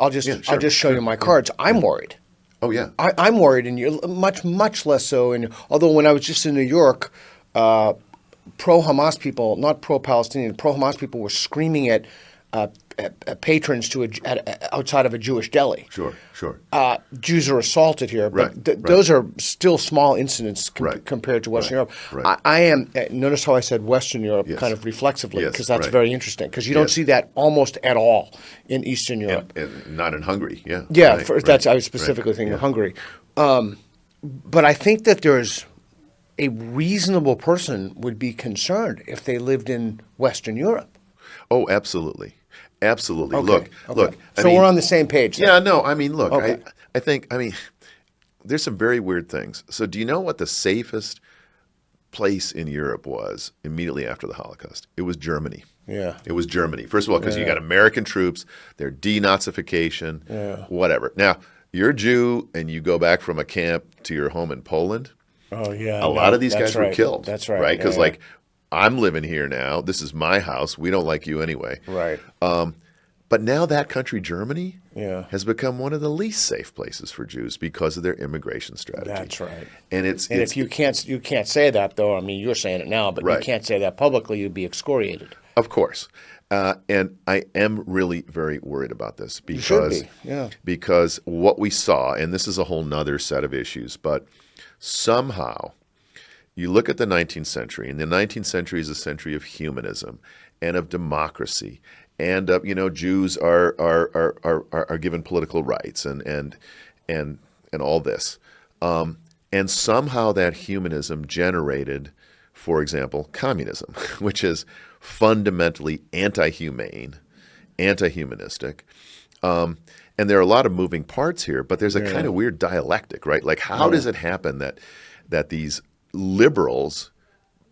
show you my cards. I'm worried.
Oh yeah.
I'm worried, and you're much less so. And although when I was just in New York. Pro-Hamas people, not pro-Palestinian, pro-Hamas people were screaming at patrons outside of a Jewish deli.
Sure.
Jews are assaulted here, but those are still small incidents compared to Western Europe.
Right.
I am, notice how I said Western Europe kind of reflexively, because that's very interesting, because you don't see that almost at all in Eastern Europe.
And not in Hungary, yeah.
Yeah, I was specifically thinking of Hungary. But I think that there's a reasonable person would be concerned if they lived in Western Europe.
Oh, absolutely. Absolutely.
Okay.
Look.
So we're on the same page then.
Yeah, no, I mean, look,
Okay.
I think, there's some very weird things. So do you know what the safest place in Europe was immediately after the Holocaust? It was Germany.
Yeah.
It was Germany. First of all, because you got American troops, their denazification, whatever. Now, you're a Jew and you go back from a camp to your home in Poland.
Oh, yeah.
A lot of these guys were killed.
That's right.
Right? Because, I'm living here now. This is my house. We don't like you anyway.
Right.
But now that country, Germany,
has
become one of the least safe places for Jews because of their immigration strategy.
That's right.
And
if you can't say that, though, I mean, you're saying it now, but you can't say that publicly, you'd be excoriated.
Of course. And I am really very worried about this because,
you should be.
Because what we saw, and this is a whole nother set of issues, but somehow you look at the 19th century, and the 19th century is a century of humanism and of democracy, and Jews are given political rights and all this, and somehow that humanism generated, for example, communism, which is fundamentally anti-humane, anti-humanistic. And there are a lot of moving parts here, but there's a kind of weird dialectic, right? Like, how does it happen that that these liberals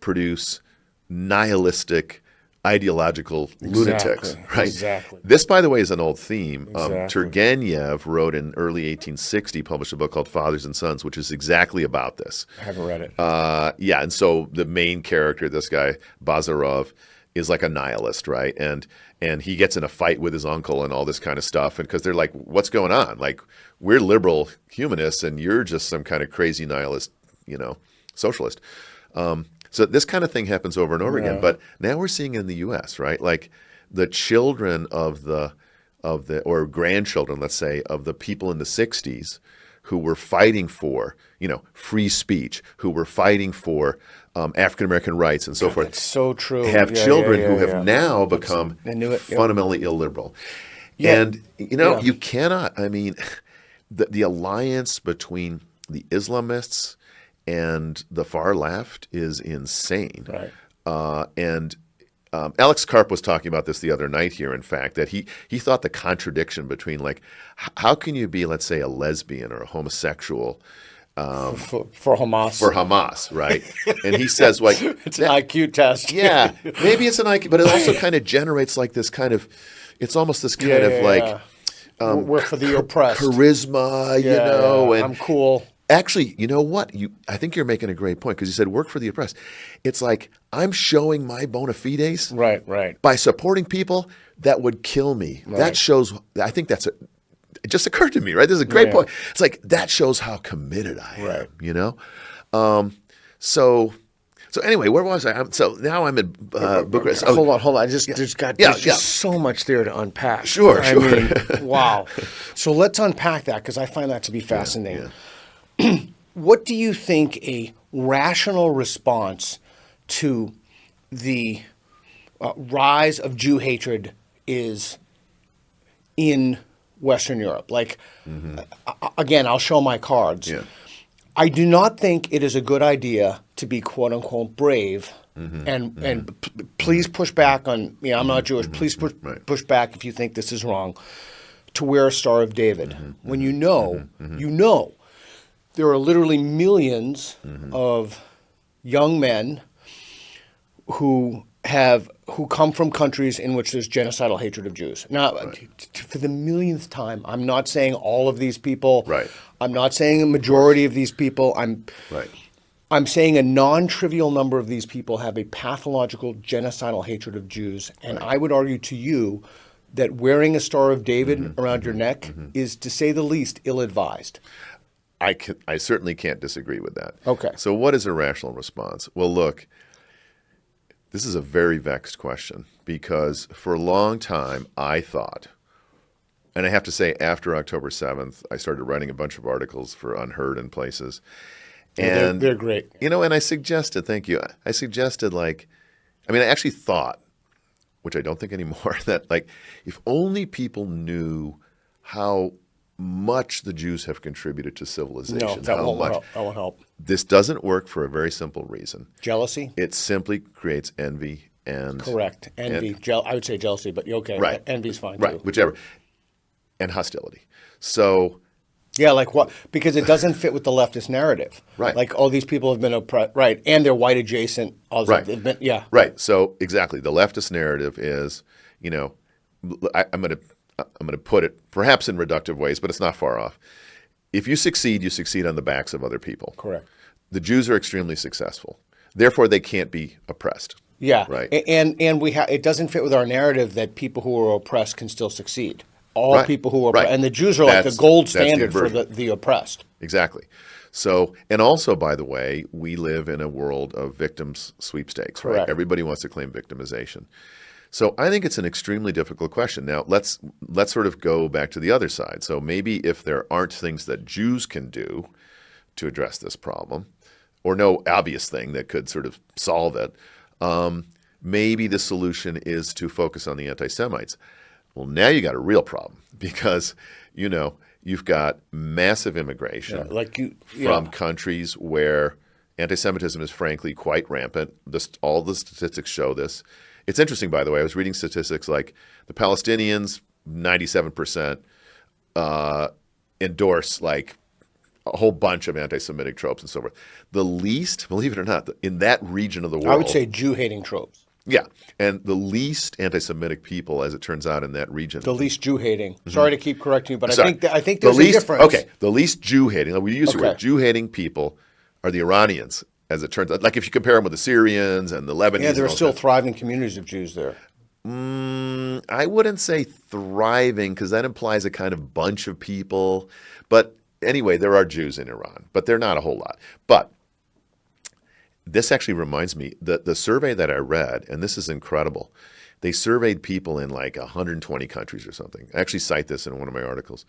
produce nihilistic, ideological lunatics, right?
Exactly.
This, by the way, is an old theme.
Exactly.
Turgenev wrote in early 1860, published a book called Fathers and Sons, which is exactly about this.
I haven't read it.
Yeah, and so the main character, this guy, Bazarov, is like a nihilist, right? And he gets in a fight with his uncle and all this kind of stuff. And because they're like, what's going on? Like, we're liberal humanists and you're just some kind of crazy nihilist, socialist. So this kind of thing happens over and over again. But now we're seeing it in the U.S., right? Like the children of the or grandchildren, let's say, of the people in the 60s who were fighting for, free speech, who were fighting for African-American rights and so forth.
That's so true.
Have children who have now become fundamentally illiberal.
Yeah.
And, you cannot, the alliance between the Islamists and the far left is insane.
Right.
And Alex Karp was talking about this the other night here, in fact, that he thought the contradiction between, like, how can you be, let's say, a lesbian or a homosexual
for Hamas.
For Hamas, right? And he says, like,
it's an IQ test.
Yeah, maybe it's an IQ, but it also kind of generates like this kind of, it's almost this kind of like
we're for the oppressed,
charisma, and
I'm cool.
Actually, you know what? I think you're making a great point because you said work for the oppressed. It's like I'm showing my bona fides
right.
by supporting people that would kill me.
Right.
That shows, I think it just occurred to me, right? This is a great point. It's like that shows how committed I am, So anyway, where was I? So now I'm in Bucharest.
Hold on. There's just so much there to unpack.
Sure.
I mean, wow. So let's unpack that because I find that to be fascinating.
Yeah.
What do you think a rational response to the rise of Jew hatred is in Western Europe? Like, again, I'll show my cards.
Yeah.
I do not think it is a good idea to be quote unquote brave and please push back on, I'm not Jewish, please push back if you think this is wrong, to wear a Star of David. When you know there are literally millions of young men who come from countries in which there's genocidal hatred of Jews. Now, for the millionth time, I'm not saying all of these people.
Right.
I'm not saying a majority of these people. I'm saying a non-trivial number of these people have a pathological genocidal hatred of Jews. And I would argue to you that wearing a Star of David around your neck is, to say the least, ill-advised.
I certainly can't disagree with that.
Okay.
So what is a rational response? Well, look, this is a very vexed question because for a long time I thought, and I have to say after October 7th, I started writing a bunch of articles for Unheard in places. And
they're great.
And I suggested, thank you, I suggested I actually thought, which I don't think anymore, that if only people knew how much the Jews have contributed to civilization.
No, that won't help.
This doesn't work for a very simple reason.
Jealousy?
It simply creates envy and...
Correct. Envy. I would say jealousy, but okay.
Right.
Envy's fine too.
Right, whichever. And hostility. So...
Yeah, like what? Because it doesn't fit with the leftist narrative.
Right.
Like, all these people have been oppressed. Right. And they're white adjacent.
Right.
Right.
So exactly. The leftist narrative is, I'm going to put it perhaps in reductive ways, but it's not far off. If you succeed on the backs of other people.
Correct.
The Jews are extremely successful. Therefore, they can't be oppressed.
Yeah.
Right.
And it doesn't fit with our narrative that people who are oppressed can still succeed. All people who are oppressed. And the Jews are like the gold standard for the oppressed.
Exactly. So, and also, by the way, we live in a world of victims sweepstakes, right?
Correct.
Everybody wants to claim victimization. So I think it's an extremely difficult question. Now, let's sort of go back to the other side. So maybe if there aren't things that Jews can do to address this problem, or no obvious thing that could sort of solve it, maybe the solution is to focus on the anti-Semites. Well, now you got a real problem because, you've got massive immigration from countries where anti-Semitism is frankly quite rampant. All the statistics show this. It's interesting, by the way. I was reading statistics like the Palestinians, 97% endorse a whole bunch of anti-Semitic tropes and so forth. The least, believe it or not, in that region of the world,
I would say Jew-hating tropes.
yeah, and the least anti-Semitic people, as it turns out, in that region.
The least Jew-hating. Sorry to keep correcting you, but
Sorry.
I think there's a difference.
Okay, the least Jew-hating. We use the
Okay.
word Jew-hating people are the Iranians, as it turns out. Like if you compare them with the Syrians and the Lebanese.
Yeah, there are
and all
still
that.
thriving communities of Jews there.
I wouldn't say thriving because that implies a kind of bunch of people. But anyway, there are Jews in Iran, but they're not a whole lot. But this actually reminds me that the survey that I read, and this is incredible, they surveyed people in like 120 countries or something. I actually cite this in one of my articles.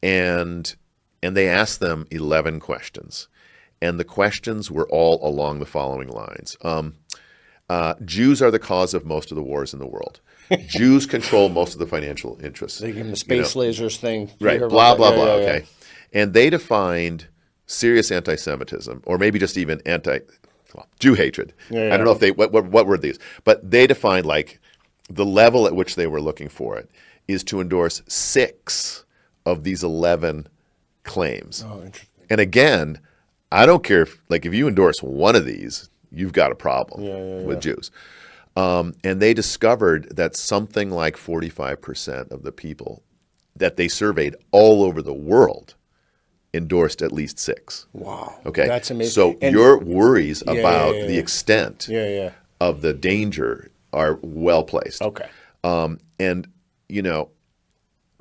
And they asked them 11 questions. And the questions were all along the following lines. Jews are the cause of most of the wars in the world. Jews control most of the financial interests.
They give them the space lasers thing. You
Right,
hear
blah,
about
blah,
that?
blah,
Yeah, yeah,
okay. And they defined serious anti-Semitism, or maybe just even Jew hatred.
Yeah,
I don't know if they, what were these? But they defined like the level at which they were looking for it is to endorse 6 of these 11 claims.
Oh, interesting.
And again, I don't care if you endorse one of these, you've got a problem with Jews. And they discovered that something like 45% of the people that they surveyed all over the world endorsed at least 6.
Wow.
Okay.
That's amazing.
So
And-
your worries about
yeah.
the extent of the danger are well placed.
Okay.
And,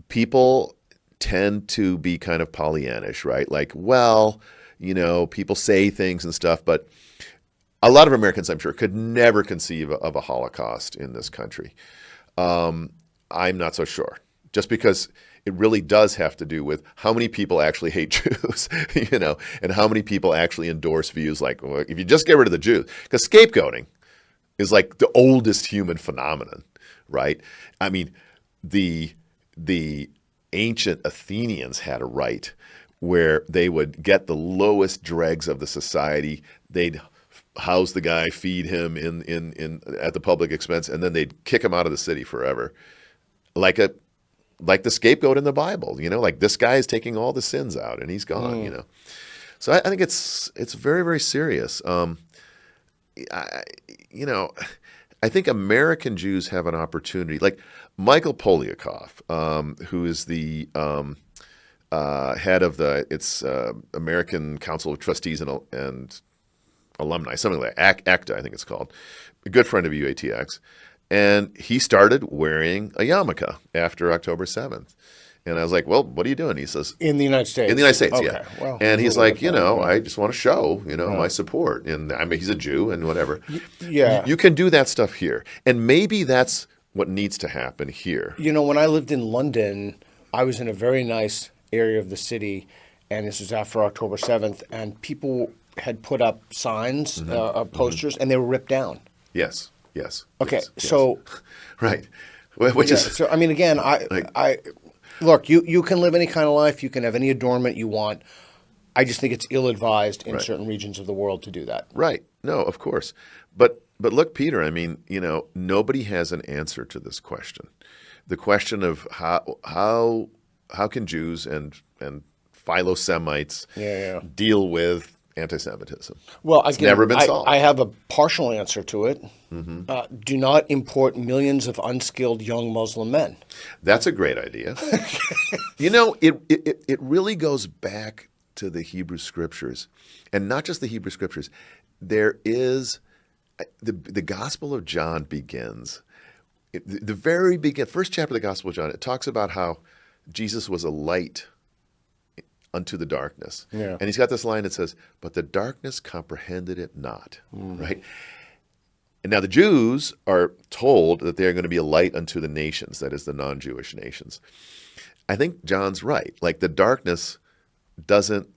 people tend to be kind of Pollyannish, right? Like, well, people say things and stuff, but a lot of Americans, I'm sure, could never conceive of a Holocaust in this country. I'm not so sure, just because it really does have to do with how many people actually hate Jews, and how many people actually endorse views like, well, if you just get rid of the Jews, because scapegoating is like the oldest human phenomenon, right? I mean, the ancient Athenians had a rite where they would get the lowest dregs of the society, they'd house the guy, feed him in at the public expense, and then they'd kick him out of the city forever, like the scapegoat in the Bible. Like this guy is taking all the sins out and he's gone. So I think it's very, very serious. I think American Jews have an opportunity. Like Michael Poliakoff, who is the head of the American Council of Trustees and Alumni, something like that, ACTA, I think it's called, a good friend of UATX. And he started wearing a yarmulke after October 7th. And I was like, well, what are you doing? He says,
in the United States.
In the United States,
Okay.
yeah.
Well,
and he's like,
yeah.
I just want to show, my support. And I mean, he's a Jew and whatever.
Yeah.
You can do that stuff here. And maybe that's what needs to happen here.
When I lived in London, I was in a very nice area of the city, and this was after October 7th, and people had put up signs, posters, and they were ripped down.
Yes.
Okay,
yes.
so
right, which is
so. I mean, again, I look. You can live any kind of life. You can have any adornment you want. I just think it's ill-advised in certain regions of the world to do that.
right. No, of course, but look, Peter. I mean, nobody has an answer to this question. The question of how can Jews and Philo-Semites deal with anti-Semitism?
Well,
it's never been solved.
I have a partial answer to it. Do not import millions of unskilled young Muslim men.
That's a great idea. It really goes back to the Hebrew Scriptures, and not just the Hebrew Scriptures. There is the Gospel of John begins. The very first chapter of the Gospel of John. It talks about how Jesus was a light unto the darkness.
Yeah.
And he's got this line that says, but the darkness comprehended it not, right? And now the Jews are told that they're going to be a light unto the nations, that is the non-Jewish nations. I think John's right. Like the darkness doesn't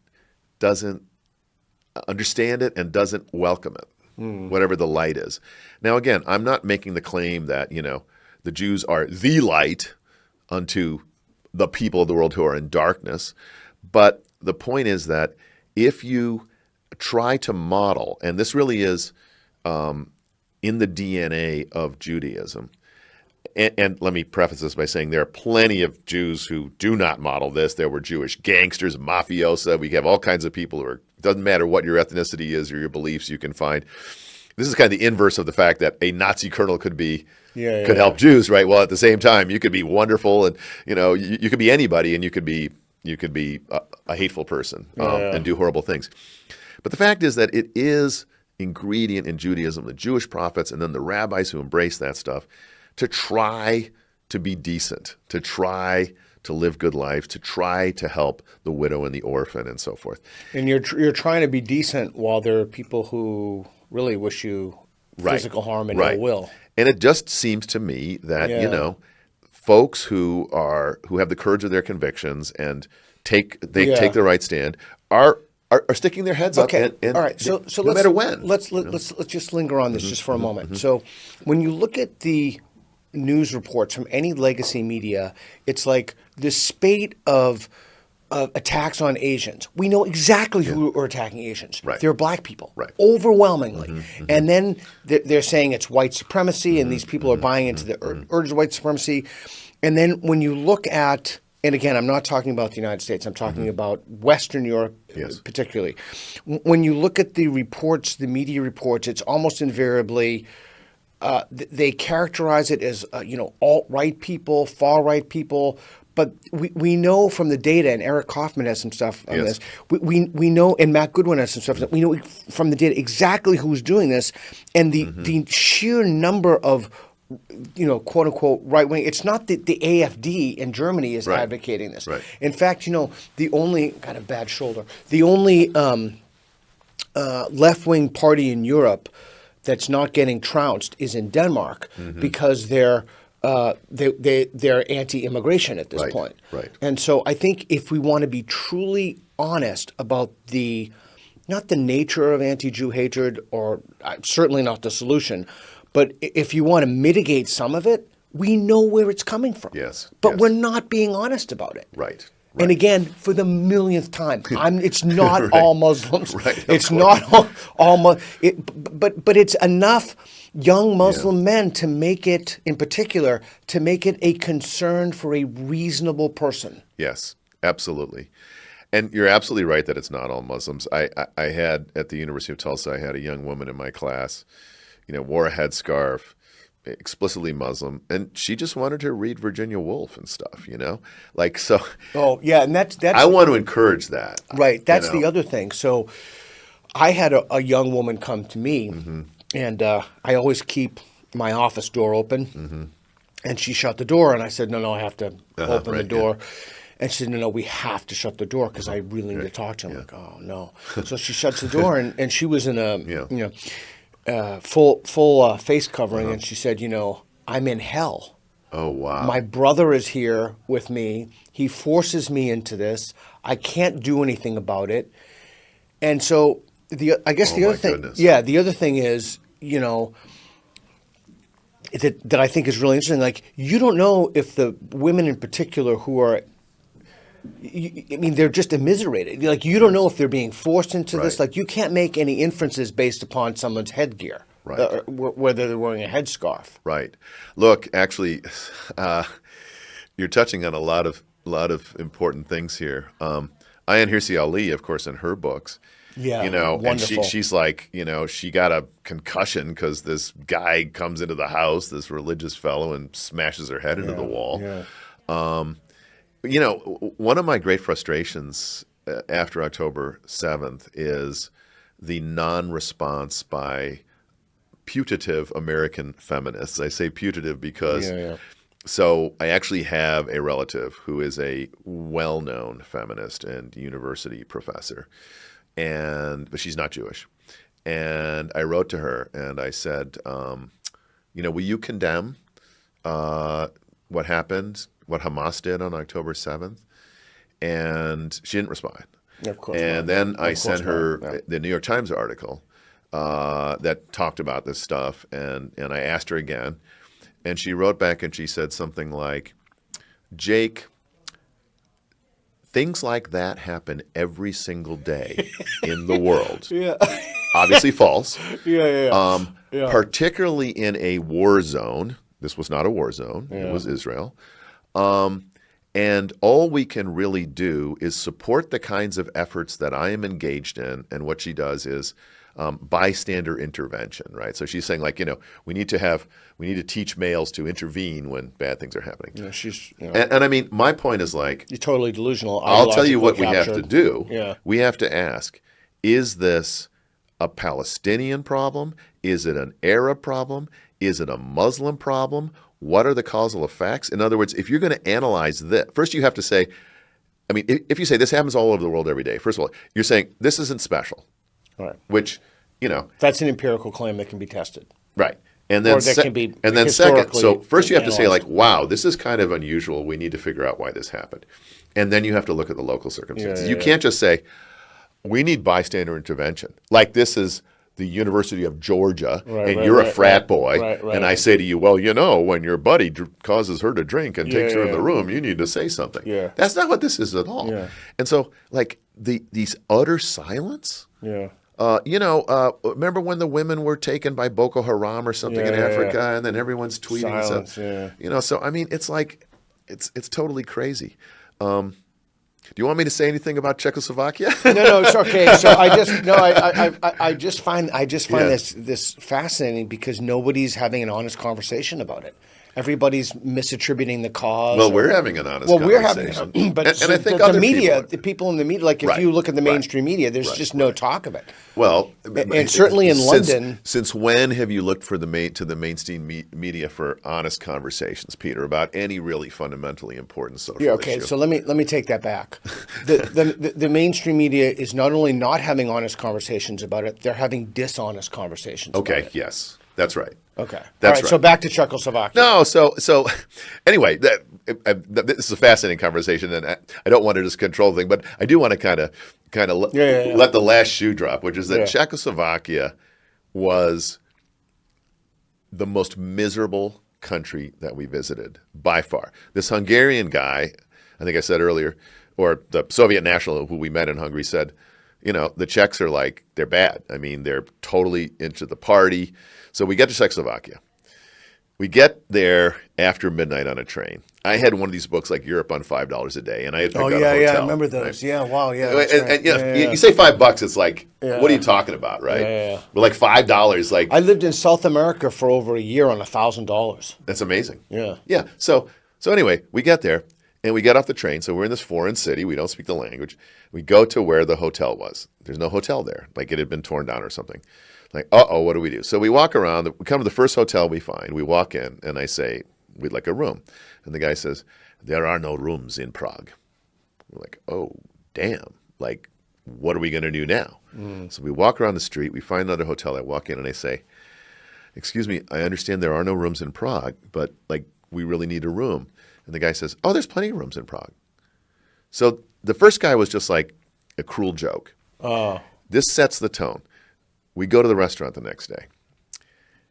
understand it and doesn't welcome it, whatever the light is. Now, again, I'm not making the claim that, the Jews are the light unto the people of the world who are in darkness. But the point is that if you try to model, and this really is in the DNA of Judaism, and let me preface this by saying there are plenty of Jews who do not model this. There were Jewish gangsters, mafiosa. We have all kinds of people who are, doesn't matter what your ethnicity is or your beliefs, you can find. This is kind of the inverse of the fact that a Nazi colonel could help Jews, right? Well, at the same time, you could be wonderful, and you could be anybody, and you could be a hateful person and do horrible things. But the fact is that it is ingredient in Judaism, the Jewish prophets, and then the rabbis who embrace that stuff, to try to be decent, to try to live good lives, to try to help the widow and the orphan and so forth.
And you're trying to be decent while there are people who really wish you physical harm and ill will. And
it just seems to me that, folks who have the courage of their convictions and take the right stand are sticking their heads up. And
all right. So
no matter when.
Let's just linger on this just for a moment. So when you look at the news reports from any legacy media, it's like this spate of attacks on Asians. We know exactly who are attacking Asians.
Right.
They're black people,
overwhelmingly.
And then they're saying it's white supremacy, and these people are buying into the urge of white supremacy. And then when you look at, and again, I'm not talking about the United States, I'm talking about Western Europe particularly. When you look at the reports, the media reports, it's almost invariably they characterize it as alt-right people, far-right people. But we know from the data, and Eric Kaufman has some stuff on this. We know, and Matt Goodwin has some stuff. We know from the data exactly who's doing this, and the sheer number of quote unquote right wing. It's not that the AfD in Germany is advocating this.
Right.
In fact, the only got a bad shoulder. The only left wing party in Europe that's not getting trounced is in Denmark because they're anti-immigration at this point.
Right.
And so I think if we want to be truly honest about not the nature of anti-Jew hatred, or certainly not the solution, but if you want to mitigate some of it, we know where it's coming from.
Yes.
But we're not being honest about it.
Right.
And again, for the millionth time, it's not all Muslims. It's
course.
not all but it's enough young Muslim men to make it, in particular, to make it a concern for a reasonable person.
Yes, absolutely. And you're absolutely right that it's not all Muslims. I had, at the University of Tulsa, I had a young woman in my class, wore a headscarf, explicitly Muslim, and she just wanted to read Virginia Woolf and stuff, so.
Oh yeah, and that's.
I want to encourage that.
Right, that's the other thing. So, I had a young woman come to me, and I always keep my office door open, and she shut the door, and I said, no, I have to open the door. Yeah. And she said, no, we have to shut the door because I really need to talk to him. I'm like, oh no. So she shuts the door, and she was in a full face covering, and she said, I'm in hell.
Oh, wow.
My brother is here with me. He forces me into this. I can't do anything about it. And so the other thing is, that I think is really interesting. Like, you don't know if the women in particular who are, they're just immiserated. Like, you don't know if they're being forced into this. Like, you can't make any inferences based upon someone's headgear, whether they're wearing a headscarf.
Right. Look, actually, you're touching on a lot of important things here. Ayan Hirsi Ali, of course, in her books,
wonderful.
And she's like, she got a concussion because this guy comes into the house, this religious fellow, and smashes her head into the wall. Yeah. One of my great frustrations after October 7th is the non-response by putative American feminists. I say putative because so I actually have a relative who is a well-known feminist and university professor, but she's not Jewish. And I wrote to her and I said, will you condemn what happened, what Hamas did on October 7th? And she didn't respond.
Of course.
And then I sent her the New York Times article that talked about this stuff, and I asked her again, and she wrote back and she said something like, Jake, things like that happen every single day in the world. Obviously false. Particularly in a war zone, This was not a war zone. It was Israel. And all we can really do is support the kinds of efforts that I am engaged in. And what she does is bystander intervention, right? So she's saying, like, we need to teach males to intervene when bad things are happening. And I mean, my point is, like,
you're totally delusional.
I'll tell you what we have to do.
Yeah.
We have to ask, is this a Palestinian problem? Is it an Arab problem? Is it a Muslim problem? What are the causal effects? In other words, if you're going to analyze this, first you have to say, I mean, if you say this happens all over the world every day, first of all, you're saying this isn't special.
Right.
Which,
that's an empirical claim that can be tested.
Right. And then,
or that can be
and then second, so first you have to say,
analyzed.
like, wow, this is kind of unusual. We need to figure out why this happened. And then you have to look at the local circumstances. You can't just say, we need bystander intervention. Like, this is the University of Georgia, and you're a frat boy, and I say to you, well, when your buddy causes her to drink and takes her in the room, you need to say something.
Yeah.
That's not what this is at all.
Yeah.
And so, like, these utter silence.
Yeah.
Remember when the women were taken by Boko Haram or something in Africa, and then everyone's tweeting
Silence,
stuff. So I mean, it's like, it's totally crazy. Do you want me to say anything about Czechoslovakia?
No, it's okay. So I just find this fascinating because nobody's having an honest conversation about it. Everybody's misattributing the cause.
Well, we're having an honest conversation.
But
and I think
the media, the people in the media, like if you look at the mainstream media, there's just no talk of it.
Well,
and certainly in London.
Since when have you looked to the mainstream media for honest conversations, Peter, about any really fundamentally important social issue?
So let me take that back. The mainstream media is not only not having honest conversations about it, they're having dishonest conversations.
Okay.
About it.
Yes, that's right.
Okay.
That's
right. So back to Czechoslovakia.
No. So anyway, this is a fascinating conversation, and I don't want to just control the thing, but I do want to kind of let the last shoe drop, which is that Czechoslovakia was the most miserable country that we visited by far. This Hungarian guy, I think I said earlier, or the Soviet national who we met in Hungary said, the Czechs are like, they're bad. I mean, they're totally into the party. So we get to Czechoslovakia. We get there after midnight on a train. I had one of these books like Europe on $5 a day, and I had picked out a hotel.
I remember those.
Right?
Yeah, wow, yeah.
And you say $5, it's like, what are you talking about, right?
Yeah.
But like $5, like
I lived in South America for over a year on $1,000.
That's amazing.
Yeah.
Yeah. So anyway, we get there and we get off the train. So we're in this foreign city. We don't speak the language. We go to where the hotel was. There's no hotel there. Like it had been torn down or something. Like, what do we do? So we walk around. We come to the first hotel we find. We walk in, and I say, we'd like a room. And the guy says, there are no rooms in Prague. We're like, oh, damn. Like, what are we going to do now? So we walk around the street. We find another hotel. I walk in, and I say, excuse me, I understand there are no rooms in Prague, but, like, we really need a room. And the guy says, oh, there's plenty of rooms in Prague. So the first guy was just like a cruel joke. This sets the tone. We go to the restaurant the next day.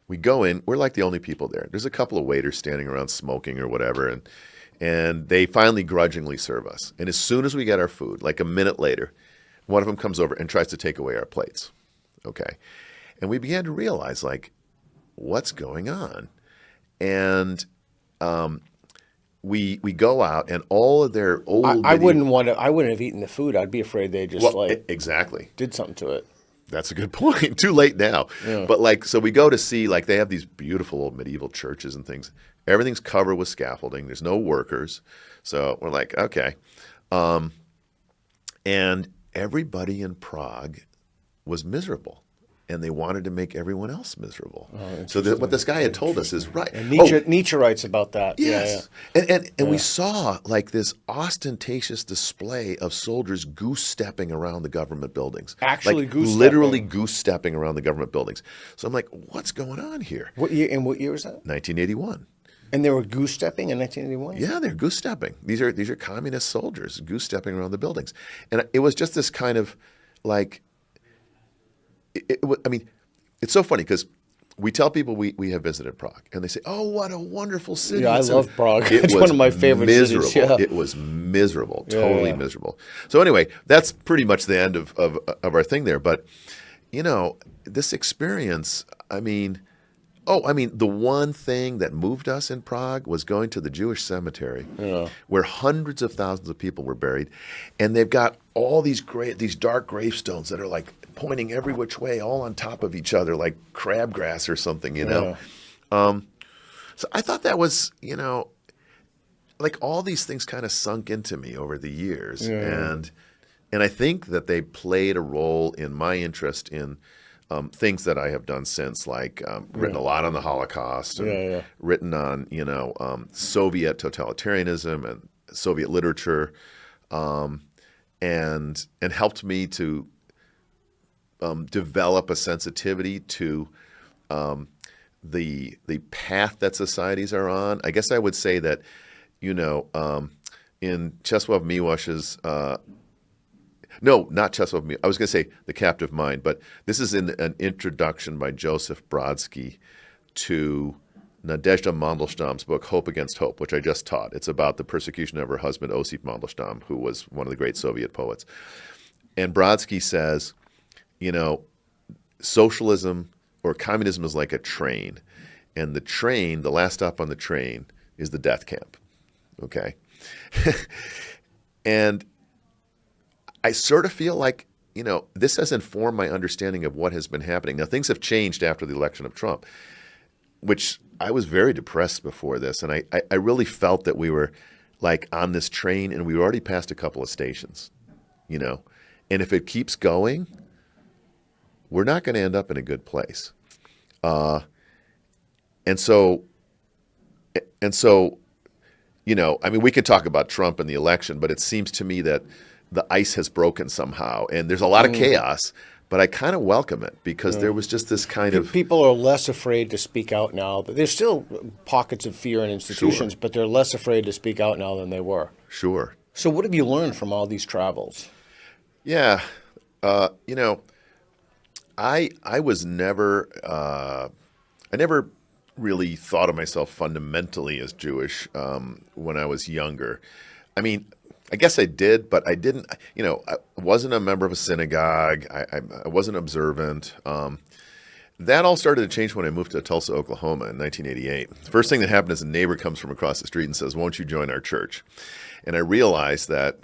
We go in. We're like the only people there. There's a couple of waiters standing around smoking or whatever, and they finally grudgingly serve us. And as soon as we get our food, like a minute later, one of them comes over and tries to take away our plates. Okay. And we began to realize, like, what's going on? And we go out, and all of their old
I wouldn't have eaten the food. I'd be afraid they just
exactly
did something to it.
That's a good point. Too late now. Yeah. But like, so we go to see, like, they have these beautiful old medieval churches and things. Everything's covered with scaffolding. There's no workers. So we're like, okay. And everybody in Prague was miserable. And they wanted to make everyone else miserable. So what this guy had told us is right.
And Nietzsche writes about that.
Yes. Yeah. And we saw like this ostentatious display of soldiers goose-stepping around the government buildings.
Actually
like,
goose-stepping.
Literally goose-stepping around the government buildings. So I'm like, what's going on here?
What year was that?
1981.
And they were goose-stepping in 1981?
Yeah, they're goose-stepping. These are communist soldiers goose-stepping around the buildings. And it was just this kind of like... I mean, it's so funny because we tell people we have visited Prague, and they say, "Oh, what a wonderful city!"
Yeah, I love Prague. It's one of my favorite cities. Yeah.
It was miserable, totally miserable. So anyway, that's pretty much the end of our thing there. But this experience, I mean, Oh, I mean, the one thing that moved us in Prague was going to the Jewish cemetery, where hundreds of thousands of people were buried, and they've got all these dark gravestones that are like pointing every which way, all on top of each other, like crabgrass or something, you know. So I thought that was, you know, like all these things kind of sunk into me over the years, and I think that they played a role in my interest in things that I have done since, like written a lot on the Holocaust, and written on, you know, Soviet totalitarianism and Soviet literature, and helped me to develop a sensitivity to the path that societies are on. I guess I would say that, you know, in Czesław Miłosz's no, not Czesław Miłosz. I was going to say The Captive Mind, but this is in an introduction by Joseph Brodsky to Nadezhda Mandelstam's book, Hope Against Hope, which I just taught. It's about the persecution of her husband, Osip Mandelstam, who was one of the great Soviet poets. And Brodsky says, you know, socialism or communism is like a train. And the train, the last stop on the train, is the death camp. Okay? And I sort of feel like, you know, this has informed my understanding of what has been happening. Now, things have changed after the election of Trump, which I was very depressed before this. And I really felt that we were like on this train and we were already past a couple of stations, you know. And if it keeps going, we're not going to end up in a good place. And so, you know, I mean, we could talk about Trump and the election, but it seems to me that the ice has broken somehow, and there's a lot of chaos, but I kind of welcome it because there was just this kind of...
People are less afraid to speak out now. There's still pockets of fear in institutions, but they're less afraid to speak out now than they were.
Sure.
So what have you learned from all these travels?
Yeah. You know, I was never... I never really thought of myself fundamentally as Jewish when I was younger. I mean... I guess I did, but I didn't, you know, I wasn't a member of a synagogue. I wasn't observant. That all started to change when I moved to Tulsa, Oklahoma in 1988. The first thing that happened is a neighbor comes from across the street and says, "Won't you join our church?" And I realized that,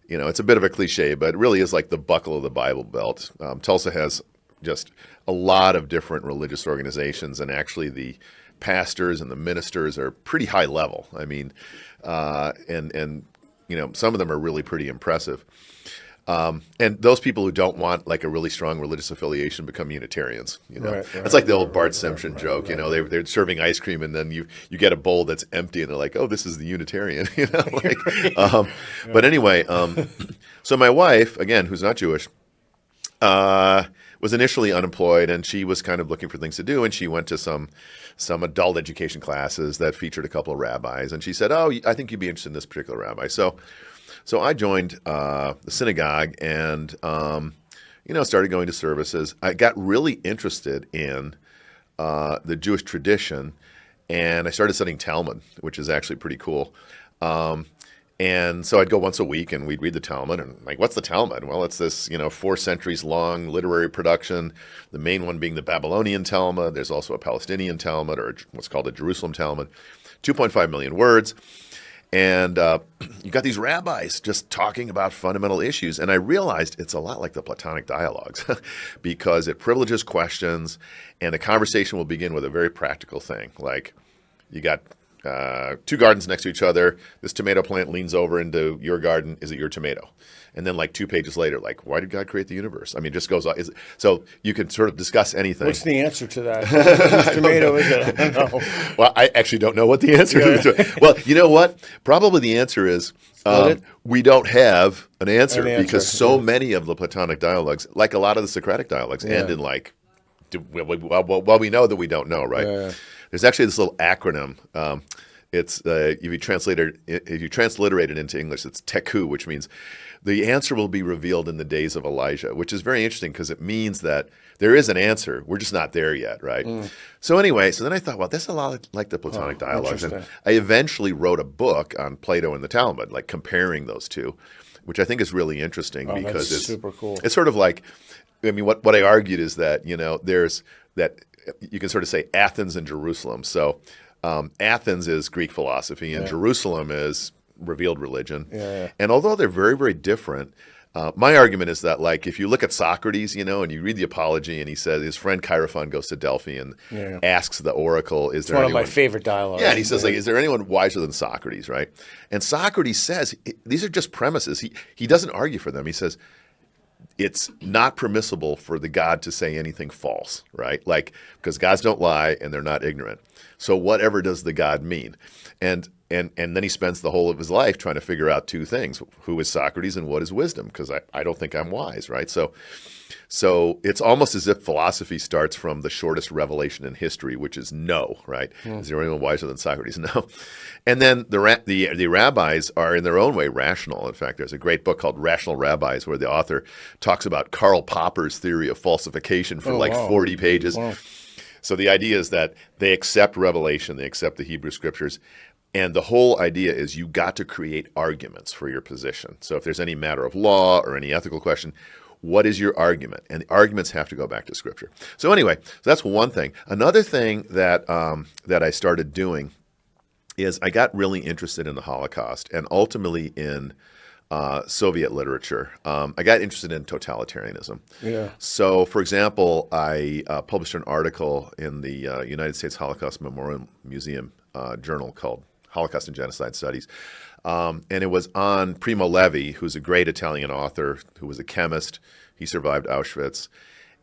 you know, it's a bit of a cliche, but it really is like the buckle of the Bible Belt. Tulsa has just a lot of different religious organizations, and actually the pastors and the ministers are pretty high level. I mean, and you know, some of them are really pretty impressive. And those people who don't want like a really strong religious affiliation become Unitarians. You know, it's like the old Bart Simpson joke. You know, they're serving ice cream and then you get a bowl that's empty and they're like, "Oh, this is the Unitarian." You know, like. But anyway, so my wife, again, who's not Jewish, was initially unemployed and she was kind of looking for things to do, and she went to some adult education classes that featured a couple of rabbis, and she said, "Oh, I think you'd be interested in this particular rabbi." So I joined the synagogue and you know, started going to services. I got really interested in the Jewish tradition, and I started studying Talmud, which is actually pretty cool. And so I'd go once a week and we'd read the Talmud, and like, what's the Talmud? Well, it's this, you know, 4 centuries long literary production, the main one being the Babylonian Talmud. There's also a Palestinian Talmud, or what's called a Jerusalem Talmud, 2.5 million words. And you got these rabbis just talking about fundamental issues. And I realized it's a lot like the Platonic dialogues because it privileges questions, and the conversation will begin with a very practical thing. Like, you got 2 gardens next to each other. This tomato plant leans over into your garden. Is it your tomato? And then like 2 pages later, like, why did God create the universe? I mean, it just goes on. So you can sort of discuss anything.
What's the answer to that? Whose tomato is it? I don't know.
Well, I actually don't know what the answer is. Well, you know what? Probably the answer is we don't have an answer because so many of the Platonic dialogues, like a lot of the Socratic dialogues, end in like, well, we know that we don't know, right? There's actually this little acronym. It's if you transliterate it into English, it's teku, which means the answer will be revealed in the days of Elijah, which is very interesting because it means that there is an answer. We're just not there yet, right? So anyway, so then I thought, well, that's a lot like the Platonic dialogues. And I eventually wrote a book on Plato and the Talmud, like comparing those two, which I think is really interesting because it's
super cool.
It's sort of like, I mean, what I argued is that, you know, there's that you can sort of say Athens and Jerusalem. So Athens is Greek philosophy, and Jerusalem is revealed religion. And although they're very, very different, my argument is that, like, if you look at Socrates, and you read the Apology, and he says his friend Chaerephon goes to Delphi and asks the oracle, "Is there anyone?"
One of my favorite dialogues.
Yeah, and he says, like, "Is there anyone wiser than Socrates?" Right? And Socrates says these are just premises. He doesn't argue for them. He says it's not permissible for the God to say anything false, right? Like, because gods don't lie and they're not ignorant. So whatever does the God mean? And then he spends the whole of his life trying to figure out two things: who is Socrates and what is wisdom? Because I don't think I'm wise, right? So it's almost as if philosophy starts from the shortest revelation in history, which is no, right? Is there anyone wiser than Socrates? No. And then the rabbis are in their own way rational. In fact, there's a great book called Rational Rabbis where the author talks about Karl Popper's theory of falsification for 40 pages. Wow. So the idea is that they accept revelation, they accept the Hebrew scriptures, and the whole idea is you got to create arguments for your position. So if there's any matter of law or any ethical question, what is your argument? And the arguments have to go back to Scripture. So anyway, so that's one thing. Another thing that I started doing is I got really interested in the Holocaust and ultimately in Soviet literature. I got interested in totalitarianism. Yeah. So, for example, I published an article in the United States Holocaust Memorial Museum journal called Holocaust and Genocide Studies. And it was on Primo Levi, who's a great Italian author who was a chemist. He survived Auschwitz.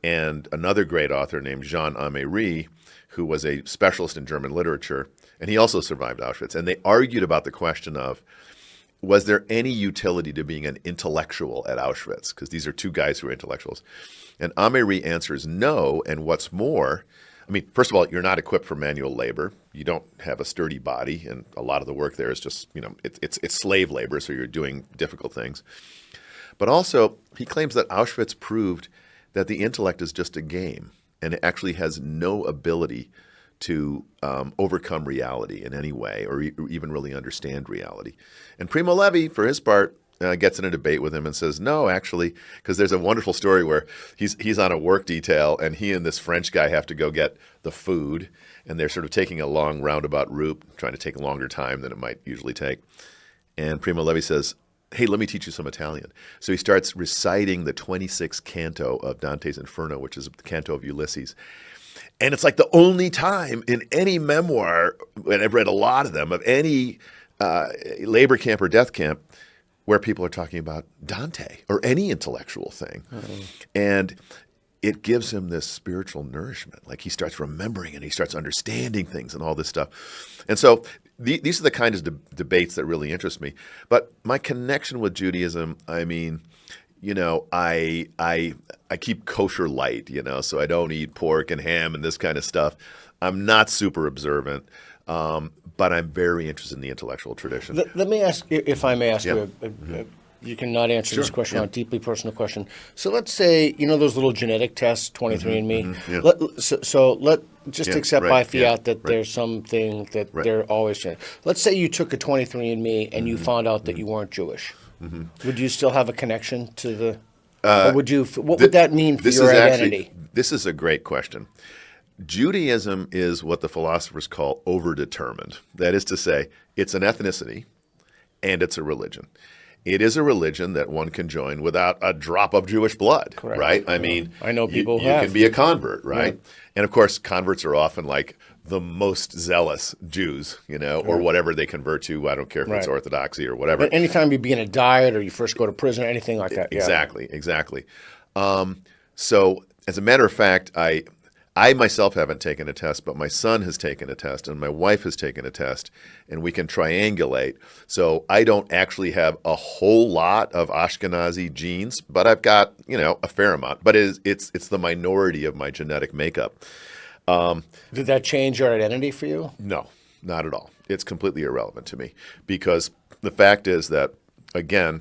And another great author named Jean Améry, who was a specialist in German literature, and he also survived Auschwitz. And they argued about the question of, was there any utility to being an intellectual at Auschwitz? Because these are two guys who are intellectuals. And Améry answers no, and what's more, I mean, first of all, you're not equipped for manual labor. You don't have a sturdy body, and a lot of the work there is just, it's slave labor, so you're doing difficult things. But also, he claims that Auschwitz proved that the intellect is just a game, and it actually has no ability to overcome reality in any way or even really understand reality. And Primo Levi, for his part, gets in a debate with him and says, no, actually, because there's a wonderful story where he's on a work detail and he and this French guy have to go get the food, and they're sort of taking a long roundabout route, trying to take a longer time than it might usually take. And Primo Levi says, hey, let me teach you some Italian. So he starts reciting the 26th canto of Dante's Inferno, which is the canto of Ulysses. And it's like the only time in any memoir, and I've read a lot of them, of any labor camp or death camp, where people are talking about Dante or any intellectual thing. Mm-hmm. And it gives him this spiritual nourishment. Like he starts remembering and he starts understanding things and all this stuff. And so these are the kind of debates that really interest me. But my connection with Judaism, I mean, I keep kosher light, so I don't eat pork and ham and this kind of stuff. I'm not super observant. But I'm very interested in the intellectual tradition.
Let me ask, if I may ask you, you cannot answer this question, a deeply personal question. So let's say, those little genetic tests, 23andMe. Let just accept by fiat that there's something that they're always genetic. Let's say you took a 23andMe and you found out that you weren't Jewish. Mm-hmm. Would you still have a connection to the? Or would you? What would that mean for your identity?
This is a great question. Judaism is what the philosophers call overdetermined. That is to say, it's an ethnicity and it's a religion. It is a religion that one can join without a drop of Jewish blood, correct, right? I mean,
I know people
you can be a convert, right? Yeah. And of course, converts are often like the most zealous Jews, or whatever they convert to. I don't care if it's Orthodoxy or whatever.
But anytime you begin a diet or you first go to prison or anything like that.
Exactly. So as a matter of fact, I myself haven't taken a test, but my son has taken a test and my wife has taken a test, and we can triangulate. So I don't actually have a whole lot of Ashkenazi genes, but I've got, a fair amount. But it's the minority of my genetic makeup.
Did that change your identity for you?
No, not at all. It's completely irrelevant to me because the fact is that, again,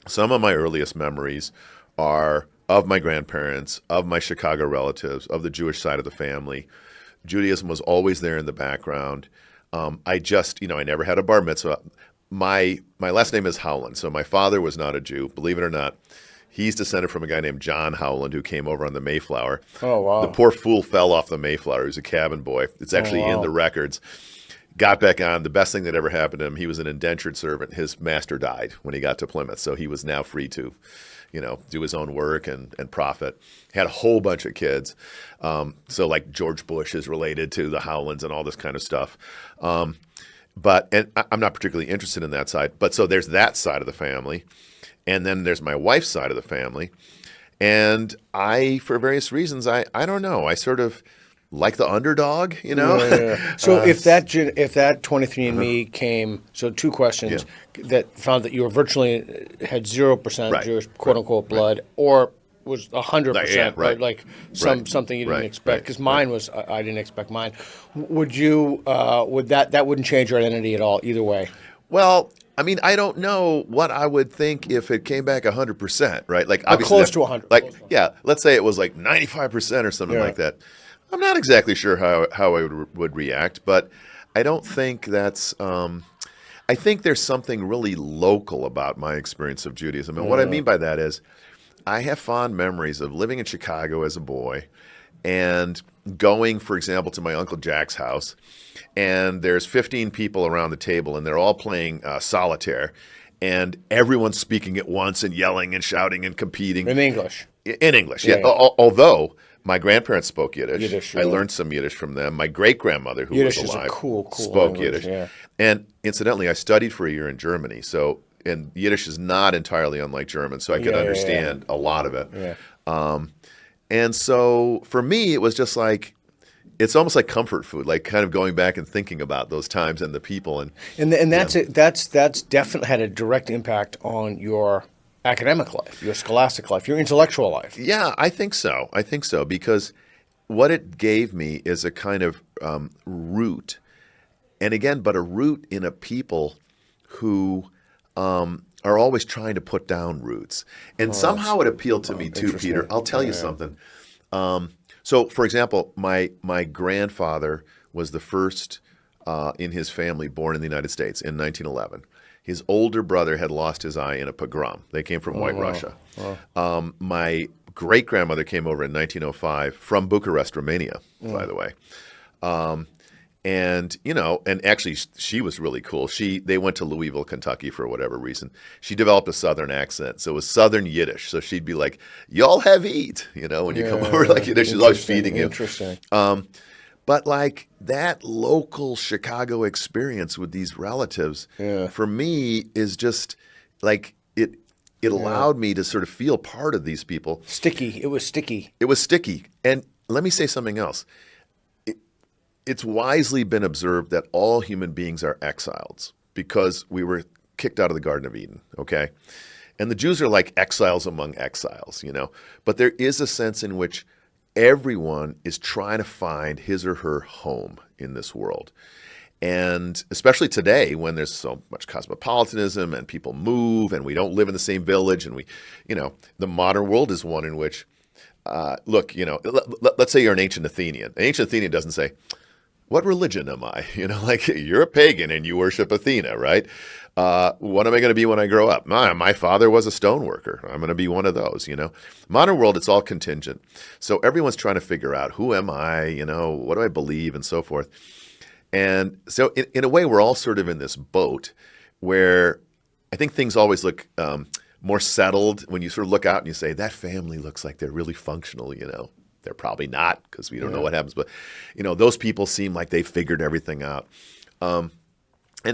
some of my earliest memories are of my grandparents, of my Chicago relatives, of the Jewish side of the family. Judaism was always there in the background. I just, I never had a bar mitzvah. My last name is Howland, so my father was not a Jew, believe it or not. He's descended from a guy named John Howland who came over on the Mayflower.
Oh, wow.
The poor fool fell off the Mayflower. He was a cabin boy. It's actually in the records. Got back on. The best thing that ever happened to him, he was an indentured servant. His master died when he got to Plymouth, so he was now free to, do his own work and profit. Had a whole bunch of kids. So like George Bush is related to the Howlands and all this kind of stuff. But I'm not particularly interested in that side. But so there's that side of the family. And then there's my wife's side of the family. And I, for various reasons, I don't know. I sort of like the underdog,
Yeah. So if that 23andMe came, so two questions that found that you were virtually had 0% Jewish quote unquote blood, or was 100%, right? Like something you didn't expect. Because mine was, I didn't expect mine. Would you? Would that wouldn't change your identity at all either way?
Well, I mean, I don't know what I would think if it came back 100%, right? Like obviously
close to 100.
Like let's say it was like 95% or something like that. I'm not exactly sure how I would react, but I don't think that's. I think there's something really local about my experience of Judaism, and what I mean by that is, I have fond memories of living in Chicago as a boy, and going, for example, to my Uncle Jack's house, and there's 15 people around the table, and they're all playing solitaire, and everyone's speaking at once and yelling and shouting and competing.
In English.
In English, yeah. Although my grandparents spoke
Yiddish.
I learned some Yiddish from them. My great-grandmother, who was alive,
cool
spoke
language,
Yiddish.
Yeah.
And incidentally, I studied for a year in Germany, and Yiddish is not entirely unlike German, so I could understand a lot of it.
Yeah.
And so for me, it was just like, it's almost like comfort food, like kind of going back and thinking about those times and the people. And
that's that's definitely had a direct impact on your academic life, your scholastic life, your intellectual life.
Yeah, I think so. Because what it gave me is a kind of root, and again, but a root in a people who are always trying to put down roots. And somehow it appealed to me too, Peter. I'll tell you something. So, for example, my grandfather was the first in his family born in the United States in 1911. His older brother had lost his eye in a pogrom. They came from White Russia. My great-grandmother came over in 1905 from Bucharest, Romania, by the way. And actually she was really cool. They went to Louisville, Kentucky for whatever reason. She developed a Southern accent. So it was Southern Yiddish. So she'd be like, "Y'all have eat," when you come over, like, she's always feeding you.
Interesting.
But like that local Chicago experience with these relatives, for me is just like it allowed me to sort of feel part of these people.
Sticky. It was sticky.
It was sticky. And let me say something else. It's wisely been observed that all human beings are exiles because we were kicked out of the Garden of Eden, okay? And the Jews are like exiles among exiles, But there is a sense in which everyone is trying to find his or her home in this world. And especially today when there's so much cosmopolitanism and people move and we don't live in the same village and the modern world is one in which, let's say you're an ancient Athenian. An ancient Athenian doesn't say, "What religion am I?" Like, you're a pagan and you worship Athena, right? What am I going to be when I grow up? My father was a stoneworker. I'm going to be one of those, Modern world, it's all contingent. So everyone's trying to figure out, who am I? What do I believe, and so forth. And so in a way, we're all sort of in this boat where I think things always look more settled when you sort of look out and you say, that family looks like they're really functional, They're probably not, because we don't know what happens. But, those people seem like they figured everything out. And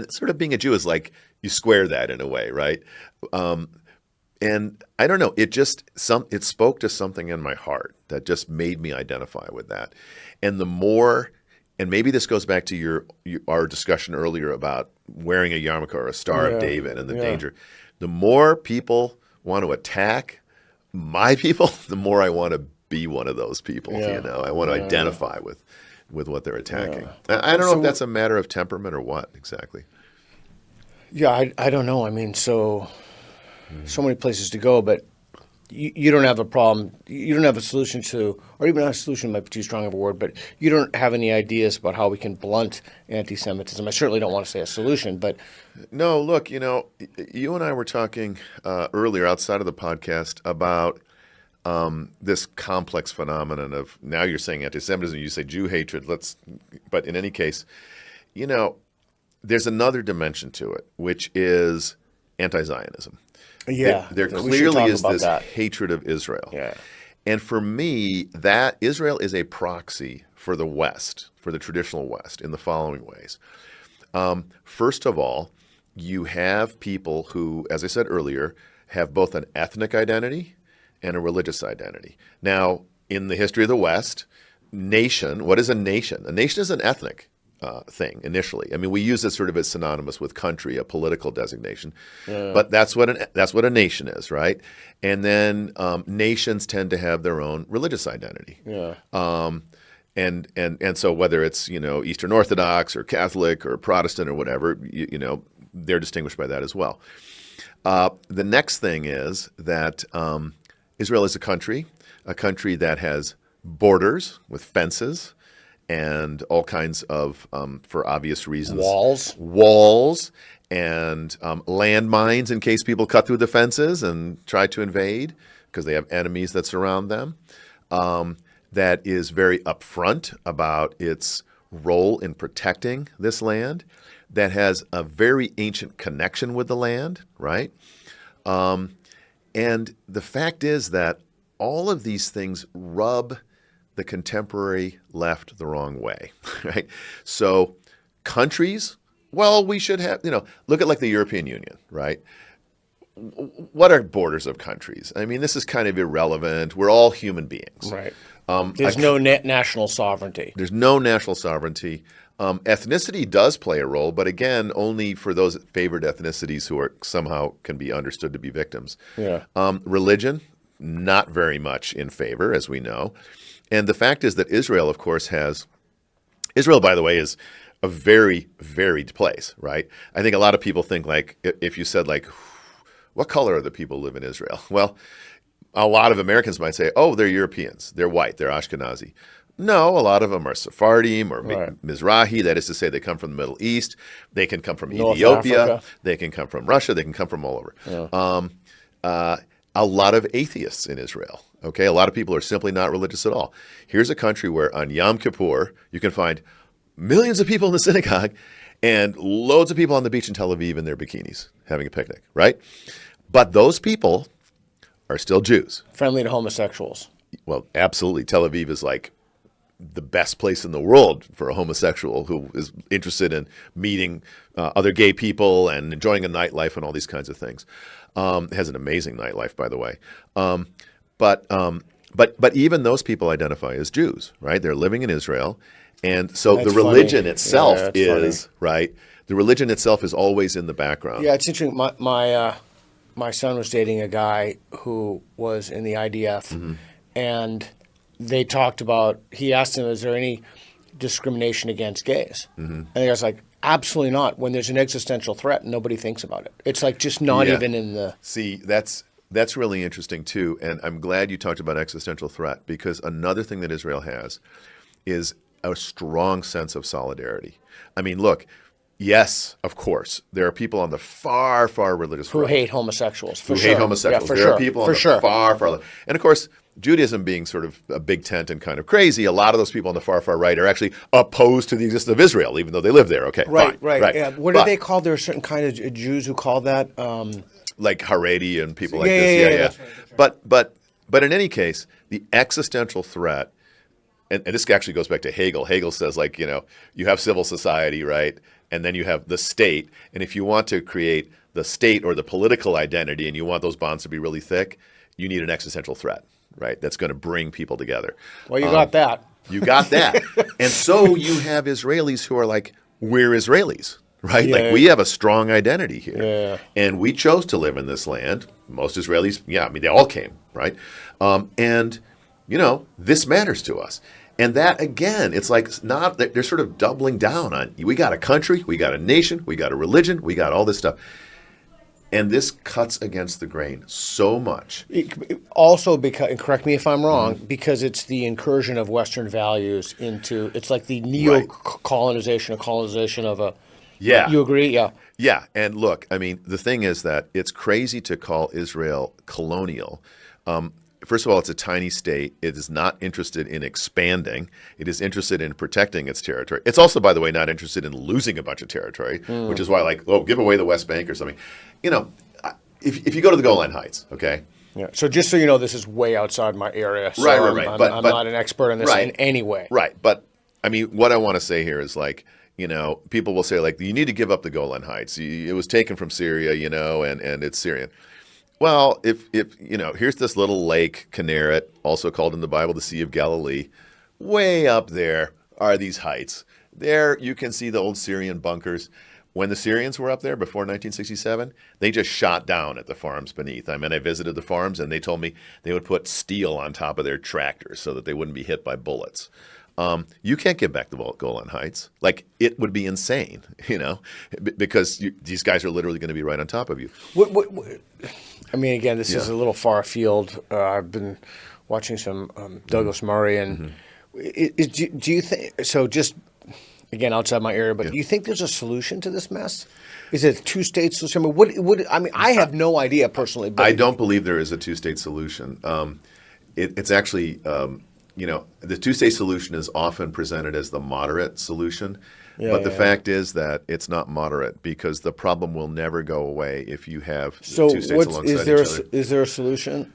sort of being a Jew is like you square that in a way, right? And I don't know, it spoke to something in my heart that just made me identify with that. And the more, and maybe this goes back to our discussion earlier about wearing a yarmulke or a Star of David and the danger. The more people want to attack my people, the more I want to be one of those people. I want to identify with what they're attacking. I don't know if that's a matter of temperament or what exactly.
Yeah, I don't know. I mean, so many places to go, but you don't have a problem. You don't have a solution to, or even not a solution might be too strong of a word, but you don't have any ideas about how we can blunt anti-Semitism. I certainly don't want to say a solution, but
No, look, you and I were talking earlier outside of the podcast about this complex phenomenon of, now you're saying anti-Semitism, you say Jew hatred. But in any case, there's another dimension to it, which is anti-Zionism.
yeah,
There
we should
clearly
talk
is
about
this
that.
hatred of Israel.
Yeah.
And for me, that Israel is a proxy for the West, for the traditional West, in the following ways. First of all, you have people who, as I said earlier, have both an ethnic identity and a religious identity. Now, in the history of the West, nation, what is a nation? A nation is an ethnic thing initially. I mean, we use it sort of as synonymous with country, a political designation, but that's what a nation is, right? And then nations tend to have their own religious identity.
Yeah.
And so whether it's Eastern Orthodox or Catholic or Protestant or whatever, they're distinguished by that as well. The next thing is that Israel is a country that has borders with fences and all kinds of, for obvious reasons, walls and landmines in case people cut through the fences and try to invade because they have enemies that surround them. That is very upfront about its role in protecting this land, that has a very ancient connection with the land, right? And the fact is that all of these things rub the contemporary left the wrong way, right? So countries, well, we should have, look at like the European Union, right? What are borders of countries? I mean, this is kind of irrelevant. We're all human beings.
Right. There's no national sovereignty.
There's no national sovereignty. Ethnicity does play a role, but again, only for those favored ethnicities who are somehow can be understood to be victims.
Yeah.
Religion, not very much in favor, as we know. And the fact is that Israel, of course, Israel, by the way, is a very varied place, right? I think a lot of people think like, if you said like, what color are the people who live in Israel? Well, a lot of Americans might say, oh, they're Europeans, they're white, they're Ashkenazi. No, a lot of them are Sephardim or Mizrahi. That is to say, they come from the Middle East. They can come from
North
Ethiopia.
Africa.
They can come from Russia. They can come from all over.
Yeah.
A lot of atheists in Israel. Okay, a lot of people are simply not religious at all. Here's a country where on Yom Kippur you can find millions of people in the synagogue and loads of people on the beach in Tel Aviv in their bikinis having a picnic, right? But those people are still Jews.
Friendly to homosexuals.
Well, absolutely. Tel Aviv is like the best place in the world for a homosexual who is interested in meeting other gay people and enjoying a nightlife and all these kinds of things. It has an amazing nightlife, by the way. But even those people identify as Jews, right? They're living in Israel. And so
That's
the religion
funny.
itself
Yeah, that's
is,
funny.
right? The religion itself is always in the background.
Yeah, it's interesting. My son was dating a guy who was in the IDF, and they talked about, he asked him, is there any discrimination against gays? And the guy's like, absolutely not. When there's an existential threat, nobody thinks about it. It's like just not even in the...
See, that's really interesting too. And I'm glad you talked about existential threat, because another thing that Israel has is a strong sense of solidarity. I mean, look, yes, of course, there are people on the far, far religious
Who
right
hate homosexuals, for
who
sure.
hate homosexuals.
Yeah, for
there
sure.
are people
for
on the
sure.
far, far left. And of course, Judaism being sort of a big tent and kind of crazy, a lot of those people on the far, far right are actually opposed to the existence of Israel, even though they live there. Okay,
Right,
fine,
right. Yeah. What are they called? There are certain kind of Jews who call that...
like Haredi and people like
Yeah,
this.
yeah, yeah.
That's right. But in any case, the existential threat, and this actually goes back to Hegel. Hegel says, like, you have civil society, right? And then you have the state. And if you want to create the state or the political identity and you want those bonds to be really thick, you need an existential threat, right? That's going to bring people together.
Well, you got that.
You got that. And so you have Israelis who are like, we're Israelis, right?
Yeah.
Like, we have a strong identity here.
Yeah.
And we chose to live in this land. Most Israelis, they all came, right? And, this matters to us. And that, again, it's like they're sort of doubling down on, we got a country, we got a nation, we got a religion, we got all this stuff. And this cuts against the grain so much.
Also, because, and correct me if I'm wrong, because it's the incursion of Western values into, it's like the neo-colonization or colonization of a,
Yeah.
You agree? Yeah.
Yeah. And look, I mean, the thing is that it's crazy to call Israel colonial. First of all, it's a tiny state. It is not interested in expanding. It is interested in protecting its territory. It's also, by the way, not interested in losing a bunch of territory, which is why, like, give away the West Bank or something. You know, if you go to the Golan Heights, okay?
Yeah. So just so you know, this is way outside my area. So
Right.
I'm not an expert on this in any way.
Right. But, I mean, what I want to say here is, like, you know, people will say, like, you need to give up the Golan Heights. It was taken from Syria, you know, and it's Syrian. Well, if you know, here's this little lake, Kinneret, also called in the Bible the Sea of Galilee. Way up there are these heights. There you can see the old Syrian bunkers. When the Syrians were up there before 1967, they just shot down at the farms beneath. I mean, I visited the farms, and they told me they would put steel on top of their tractors so that they wouldn't be hit by bullets. You can't give back the Golan Heights. Like, it would be insane, you know, because these guys are literally going to be right on top of you.
What, I mean, again, this is a little far afield. I've been watching some Douglas Murray, and do you think, so just, again, outside my area, but do you think there's a solution to this mess? Is it a two-state solution? I mean, I have no idea personally. But
I don't believe there is a two-state solution. It's actually... you know, the two-state solution is often presented as the moderate solution, but the fact is that it's not moderate because the problem will never go away if you have two states alongside each other.
Is there a solution?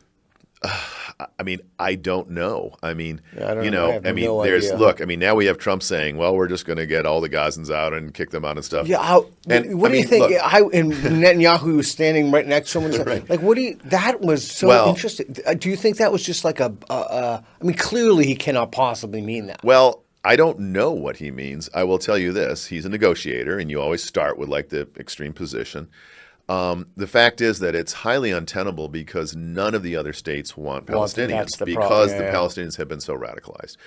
I mean, I don't know. I mean,
you know,
there's look. I mean, now we have Trump saying, "Well, we're just going to get all the Gazans out and kick them out and stuff."
Yeah. What do you think? And Netanyahu was standing right next to someone. Right. Like, what do you? That was so interesting. Do you think that was just like I mean, clearly he cannot possibly mean that.
Well, I don't know what he means. I will tell you this: he's a negotiator, and you always start with like the extreme position. The fact is that it's highly untenable because none of the other states want Palestinians because the Palestinians have been so radicalized.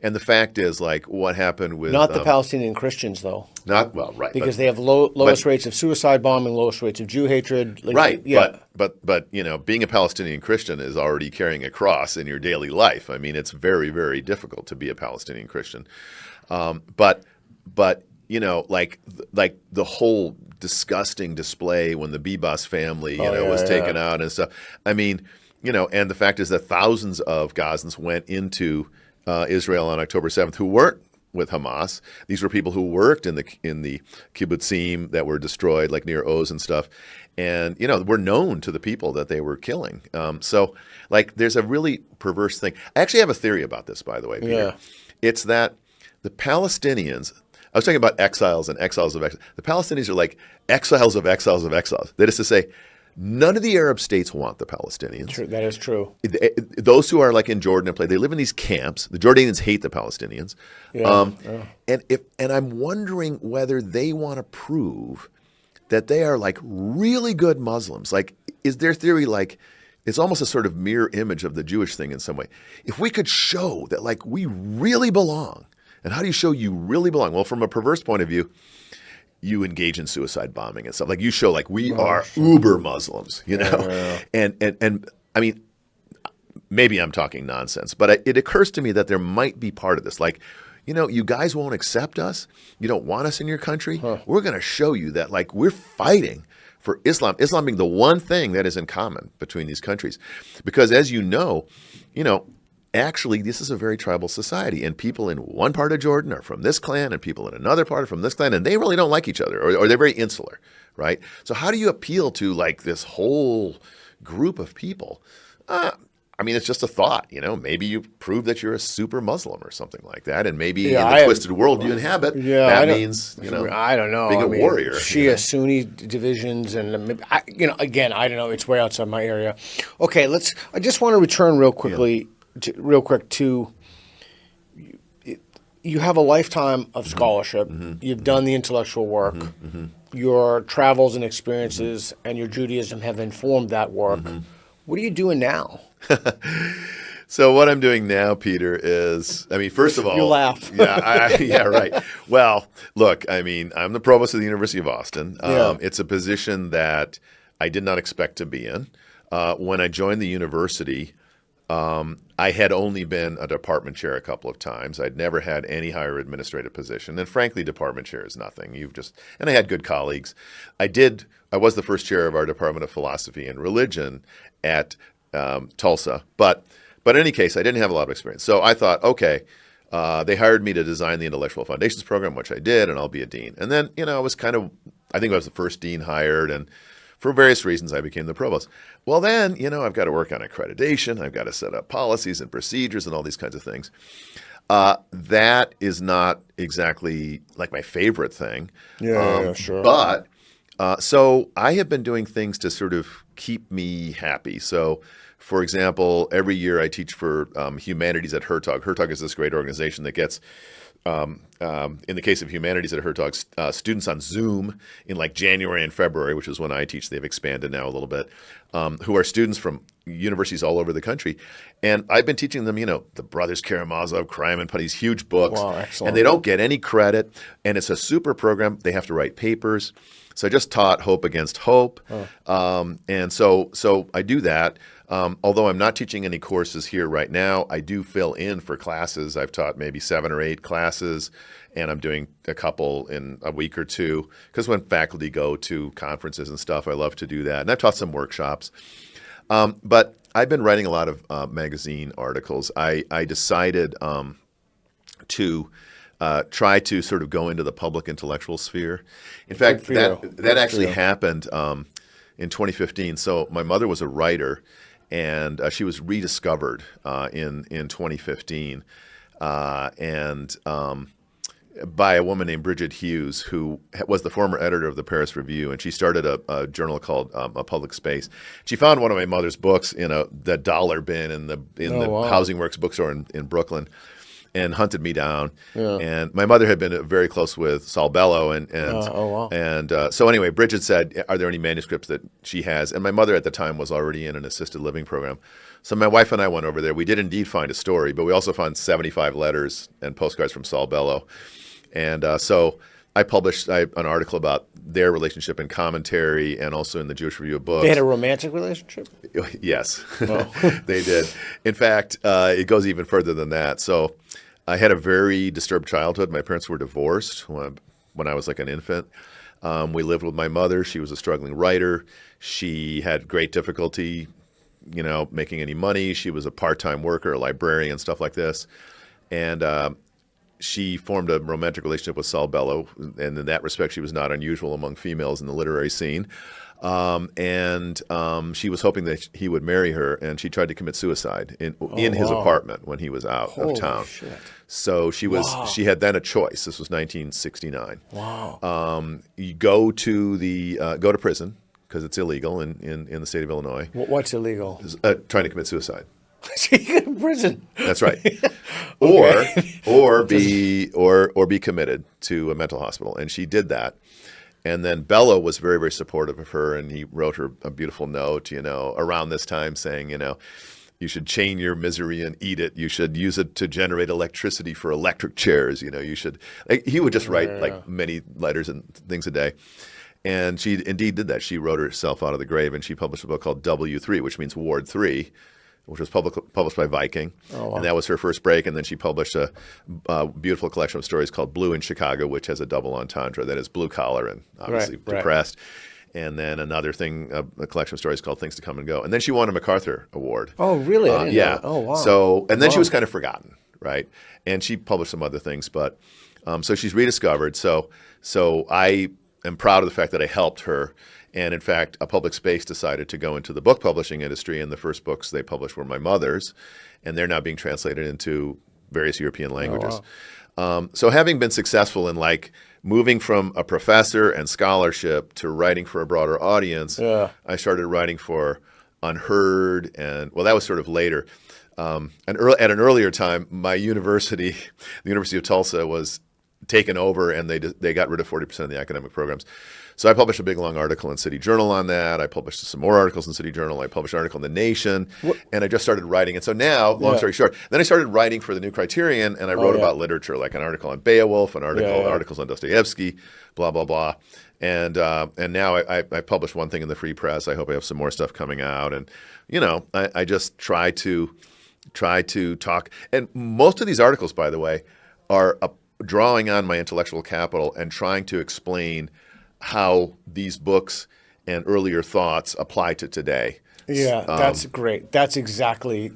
And the fact is, like, what happened with
not the Palestinian Christians, though.
Because
they have lowest rates of suicide bombing, lowest rates of Jew hatred. Like,
but you know, being a Palestinian Christian is already carrying a cross in your daily life. I mean, it's very, very difficult to be a Palestinian Christian. But you know, like the whole disgusting display when the Bibas family, was taken out and stuff. I mean, you know, and the fact is that thousands of Gazans went into Israel on October 7th who weren't with Hamas. These were people who worked in the kibbutzim that were destroyed, like near Oz and stuff, and you know, were known to the people that they were killing. So, like, there's a really perverse thing. I actually have a theory about this, by the way, Peter.
Yeah.
It's that the Palestinians. I was talking about exiles and exiles of exiles. The Palestinians are like exiles of exiles of exiles. That is to say, none of the Arab states want the Palestinians.
True, that is true.
Those who are like in Jordan and Plato, they live in these camps. The Jordanians hate the Palestinians. And I'm wondering whether they want to prove that they are like really good Muslims. Like, is their theory like, it's almost a sort of mirror image of the Jewish thing in some way. If we could show that like we really belong, and how do you show you really belong? Well, from a perverse point of view, you engage in suicide bombing and stuff. Like, you show like we are uber Muslims, you know? And I mean, maybe I'm talking nonsense, but it occurs to me that there might be part of this. Like, you know, you guys won't accept us. You don't want us in your country. We're going to show you that like we're fighting for Islam. Islam being the one thing that is in common between these countries. Because as you know, actually, this is a very tribal society, and people in one part of Jordan are from this clan, and people in another part are from this clan, and they really don't like each other, or they're very insular, right? So how do you appeal to like this whole group of people? I mean, it's just a thought, you know. Maybe you prove that you're a super Muslim or something like that, and maybe in the twisted world you inhabit, that means, you know,
I don't know,
being a warrior.
Shia Sunni divisions, and again, I don't know. It's way outside my area. Okay, I just want to return real quick to you have a lifetime of scholarship. You've done the intellectual work. Your travels and experiences and your Judaism have informed that work. What are you doing now?
So what I'm doing now, Peter, is, I mean, first of all,
you laugh.
Yeah, right. Well, look, I mean, I'm the provost of the University of Austin. It's a position that I did not expect to be in. When I joined the university, I had only been a department chair a couple of times. I'd never had any higher administrative position. And frankly, department chair is nothing. And I had good colleagues. I was the first chair of our Department of Philosophy and Religion at Tulsa. But in any case, I didn't have a lot of experience. So I thought, okay, they hired me to design the Intellectual Foundations program, which I did, and I'll be a dean. And then, I think I was the first dean hired, and for various reasons, I became the provost. Well, then, I've got to work on accreditation. I've got to set up policies and procedures and all these kinds of things. That is not exactly like my favorite thing.
Yeah, sure.
But so I have been doing things to sort of keep me happy. So, for example, every year I teach for humanities at Hertog. Hertog is this great organization that gets in the case of humanities at Hertog, students on Zoom in like January and February, which is when I teach. They've expanded now a little bit, who are students from universities all over the country. And I've been teaching them, the Brothers Karamazov, Crime and Punishment, these huge books.
Wow, excellent.
And they don't get any credit. And it's a super program. They have to write papers. So I just taught Hope Against Hope. And so I do that. Although I'm not teaching any courses here right now, I do fill in for classes. I've taught maybe 7 or 8 classes, and I'm doing a couple in a week or two. Because when faculty go to conferences and stuff, I love to do that. And I've taught some workshops. But I've been writing a lot of magazine articles. I decided to try to sort of go into the public intellectual sphere. In fact, that actually happened in 2015. So my mother was a writer, and she was rediscovered in 2015, and by a woman named Bridget Hughes, who was the former editor of the Paris Review, and she started a journal called A Public Space. She found one of my mother's books in the dollar bin in the Housing Works bookstore in Brooklyn, and hunted me down. Yeah. And my mother had been very close with Saul Bellow, and so anyway, Bridget said, "Are there any manuscripts that she has?" And my mother at the time was already in an assisted living program. So my wife and I went over there. We did indeed find a story, but we also found 75 letters and postcards from Saul Bellow. And so I published an article about their relationship in Commentary and also in the Jewish Review of Books.
They had a romantic relationship?
Yes, they did. In fact, it goes even further than that. So I had a very disturbed childhood. My parents were divorced when I was like an infant. We lived with my mother. She was a struggling writer. She had great difficulty, making any money. She was a part-time worker, a librarian, stuff like this. And she formed a romantic relationship with Saul Bellow. And in that respect, she was not unusual among females in the literary scene. And she was hoping that he would marry her, and she tried to commit suicide in his apartment when he was out of town. Shit. So she had then a choice. This was 1969.
Wow.
You go to prison because it's illegal in the state of Illinois.
What's illegal?
Trying to commit suicide.
So you go to prison.
That's right. Or be committed to a mental hospital, and she did that. And then Bellow was very, very supportive of her, and he wrote her a beautiful note, around this time saying, you should chain your misery and eat it. You should use it to generate electricity for electric chairs. You should. He would just write like many letters and things a day. And she indeed did that. She wrote herself out of the grave, and she published a book called W3, which means Ward 3, which was published by Viking. Oh, wow. And that was her first break. And then she published a beautiful collection of stories called Blue in Chicago, which has a double entendre. That is blue collar and obviously depressed. And then another thing, a collection of stories called Things to Come and Go. And then she won a MacArthur Award.
Oh, really? I didn't know. Oh, wow.
So, and then she was kind of forgotten, right? And she published some other things. But so she's rediscovered. So I am proud of the fact that I helped her. And in fact, A Public Space decided to go into the book publishing industry, and the first books they published were my mother's, and they're now being translated into various European languages. Oh, wow. So having been successful in like moving from a professor and scholarship to writing for a broader audience, I started writing for Unheard, and well, that was sort of later. At an earlier time, my university, the University of Tulsa, was taken over, and they got rid of 40% of the academic programs. So I published a big, long article in City Journal on that. I published some more articles in City Journal. I published an article in The Nation, and I just started writing. And so now, long story short, then I started writing for the New Criterion, and I wrote about literature, like an article on Beowulf, articles on Dostoevsky, blah, blah, blah. And now I published one thing in the Free Press. I hope I have some more stuff coming out. And, you know, I just try to talk. And most of these articles, by the way, are drawing on my intellectual capital and trying to explain how these books and earlier thoughts apply to today.
Yeah, that's great. That's exactly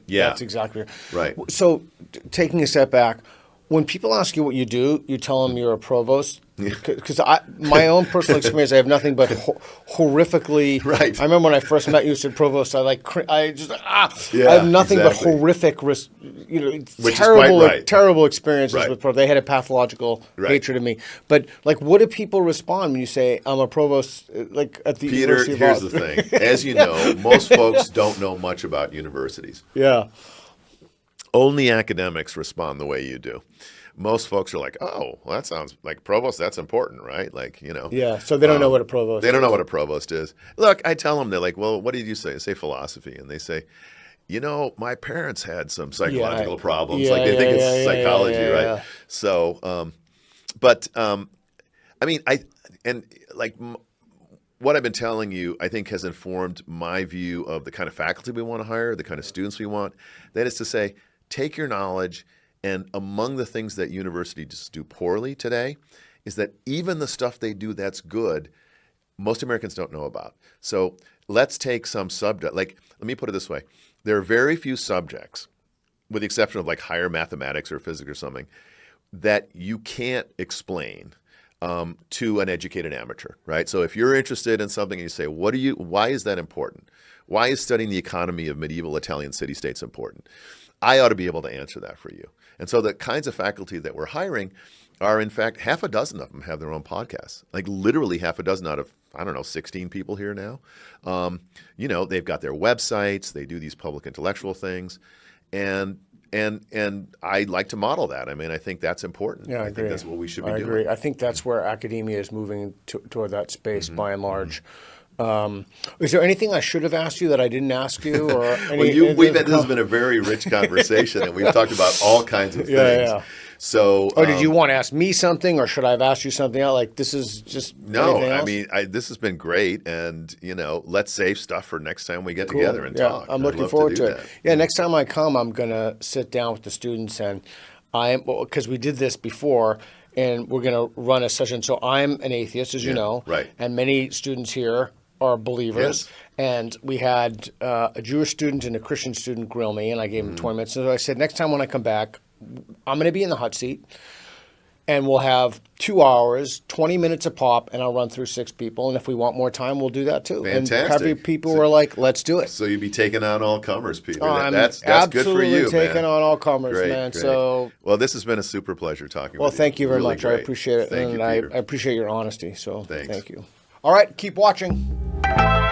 right.
So taking a step back, when people ask you what you do, you tell them you're a provost. Because my own personal experience, I have nothing but horrifically.
Right.
I remember when I first met you, said provost. I
Yeah,
have nothing
exactly.
but horrific,
Which
terrible,
is quite right.
terrible experiences
Right.
with provost. They had a pathological hatred of me. But like, what do people respond when you say I'm a provost? Like at the
Peter,
University of
here's
Law?
the thing. As you know, most folks don't know much about universities.
Yeah.
Only academics respond the way you do. Most folks are like, oh, well, that sounds like provost. That's important, right? Like, you know.
Yeah. So they don't know what a provost.
They don't know what a provost is. Look, I tell them, they're like, well, what did you say? I say philosophy. And they say, you know, my parents had some psychological problems.
Yeah,
like they think it's psychology, right?
Yeah.
So, I mean, what I've been telling you, I think, has informed my view of the kind of faculty we want to hire, the kind of students we want. That is to say, take your knowledge, and among the things that universities do poorly today is that even the stuff they do that's good, most Americans don't know about. So let's take some subject. Like, let me put it this way. There are very few subjects, with the exception of like higher mathematics or physics or something, that you can't explain to an educated amateur, right? So if you're interested in something and you say, why is that important? Why is studying the economy of medieval Italian city-states important? I ought to be able to answer that for you. And so the kinds of faculty that we're hiring are, in fact, half a dozen of them have their own podcasts. Like literally half a dozen out of, 16 people here now. You know, they've got their websites. They do these public intellectual things. And I like to model that. I mean, I think that's important.
Yeah, I agree.
think that's what we should be
I
doing.
agree. I think that's where academia is moving toward that space by and large. Is there anything I should have asked you that I didn't ask you? Or
this has been a very rich conversation, and we've talked about all kinds of things.
Yeah.
So,
or did you want to ask me something, or should I have asked you something else? Like this is just anything else?
I mean, this has been great, and you know, let's save stuff for next time we get together and talk.
I'm looking forward to it. Yeah, next time I come, I'm gonna sit down with the students, and because we did this before. And we're going to run a session. So I'm an atheist, as you know,
right.
And many students here are believers.
Yes.
And we had a Jewish student and a Christian student grill me, and I gave them 20 minutes. So I said, next time when I come back, I'm going to be in the hot seat, and we'll have 2 hours, 20 minutes a pop, and I'll run through 6 people. And if we want more time, we'll do that too.
Fantastic.
And have people who are like, let's do it.
So you'd be taking on all comers, Peter.
That's
good for you,
absolutely taking on all comers,
great,
man.
Great.
So,
well, this has been a super pleasure talking with you.
Well, thank you very
really
much.
Great.
I appreciate it.
Thank
and
you,
I
Peter.
appreciate your honesty. So
Thanks.
thank you. All right, keep watching.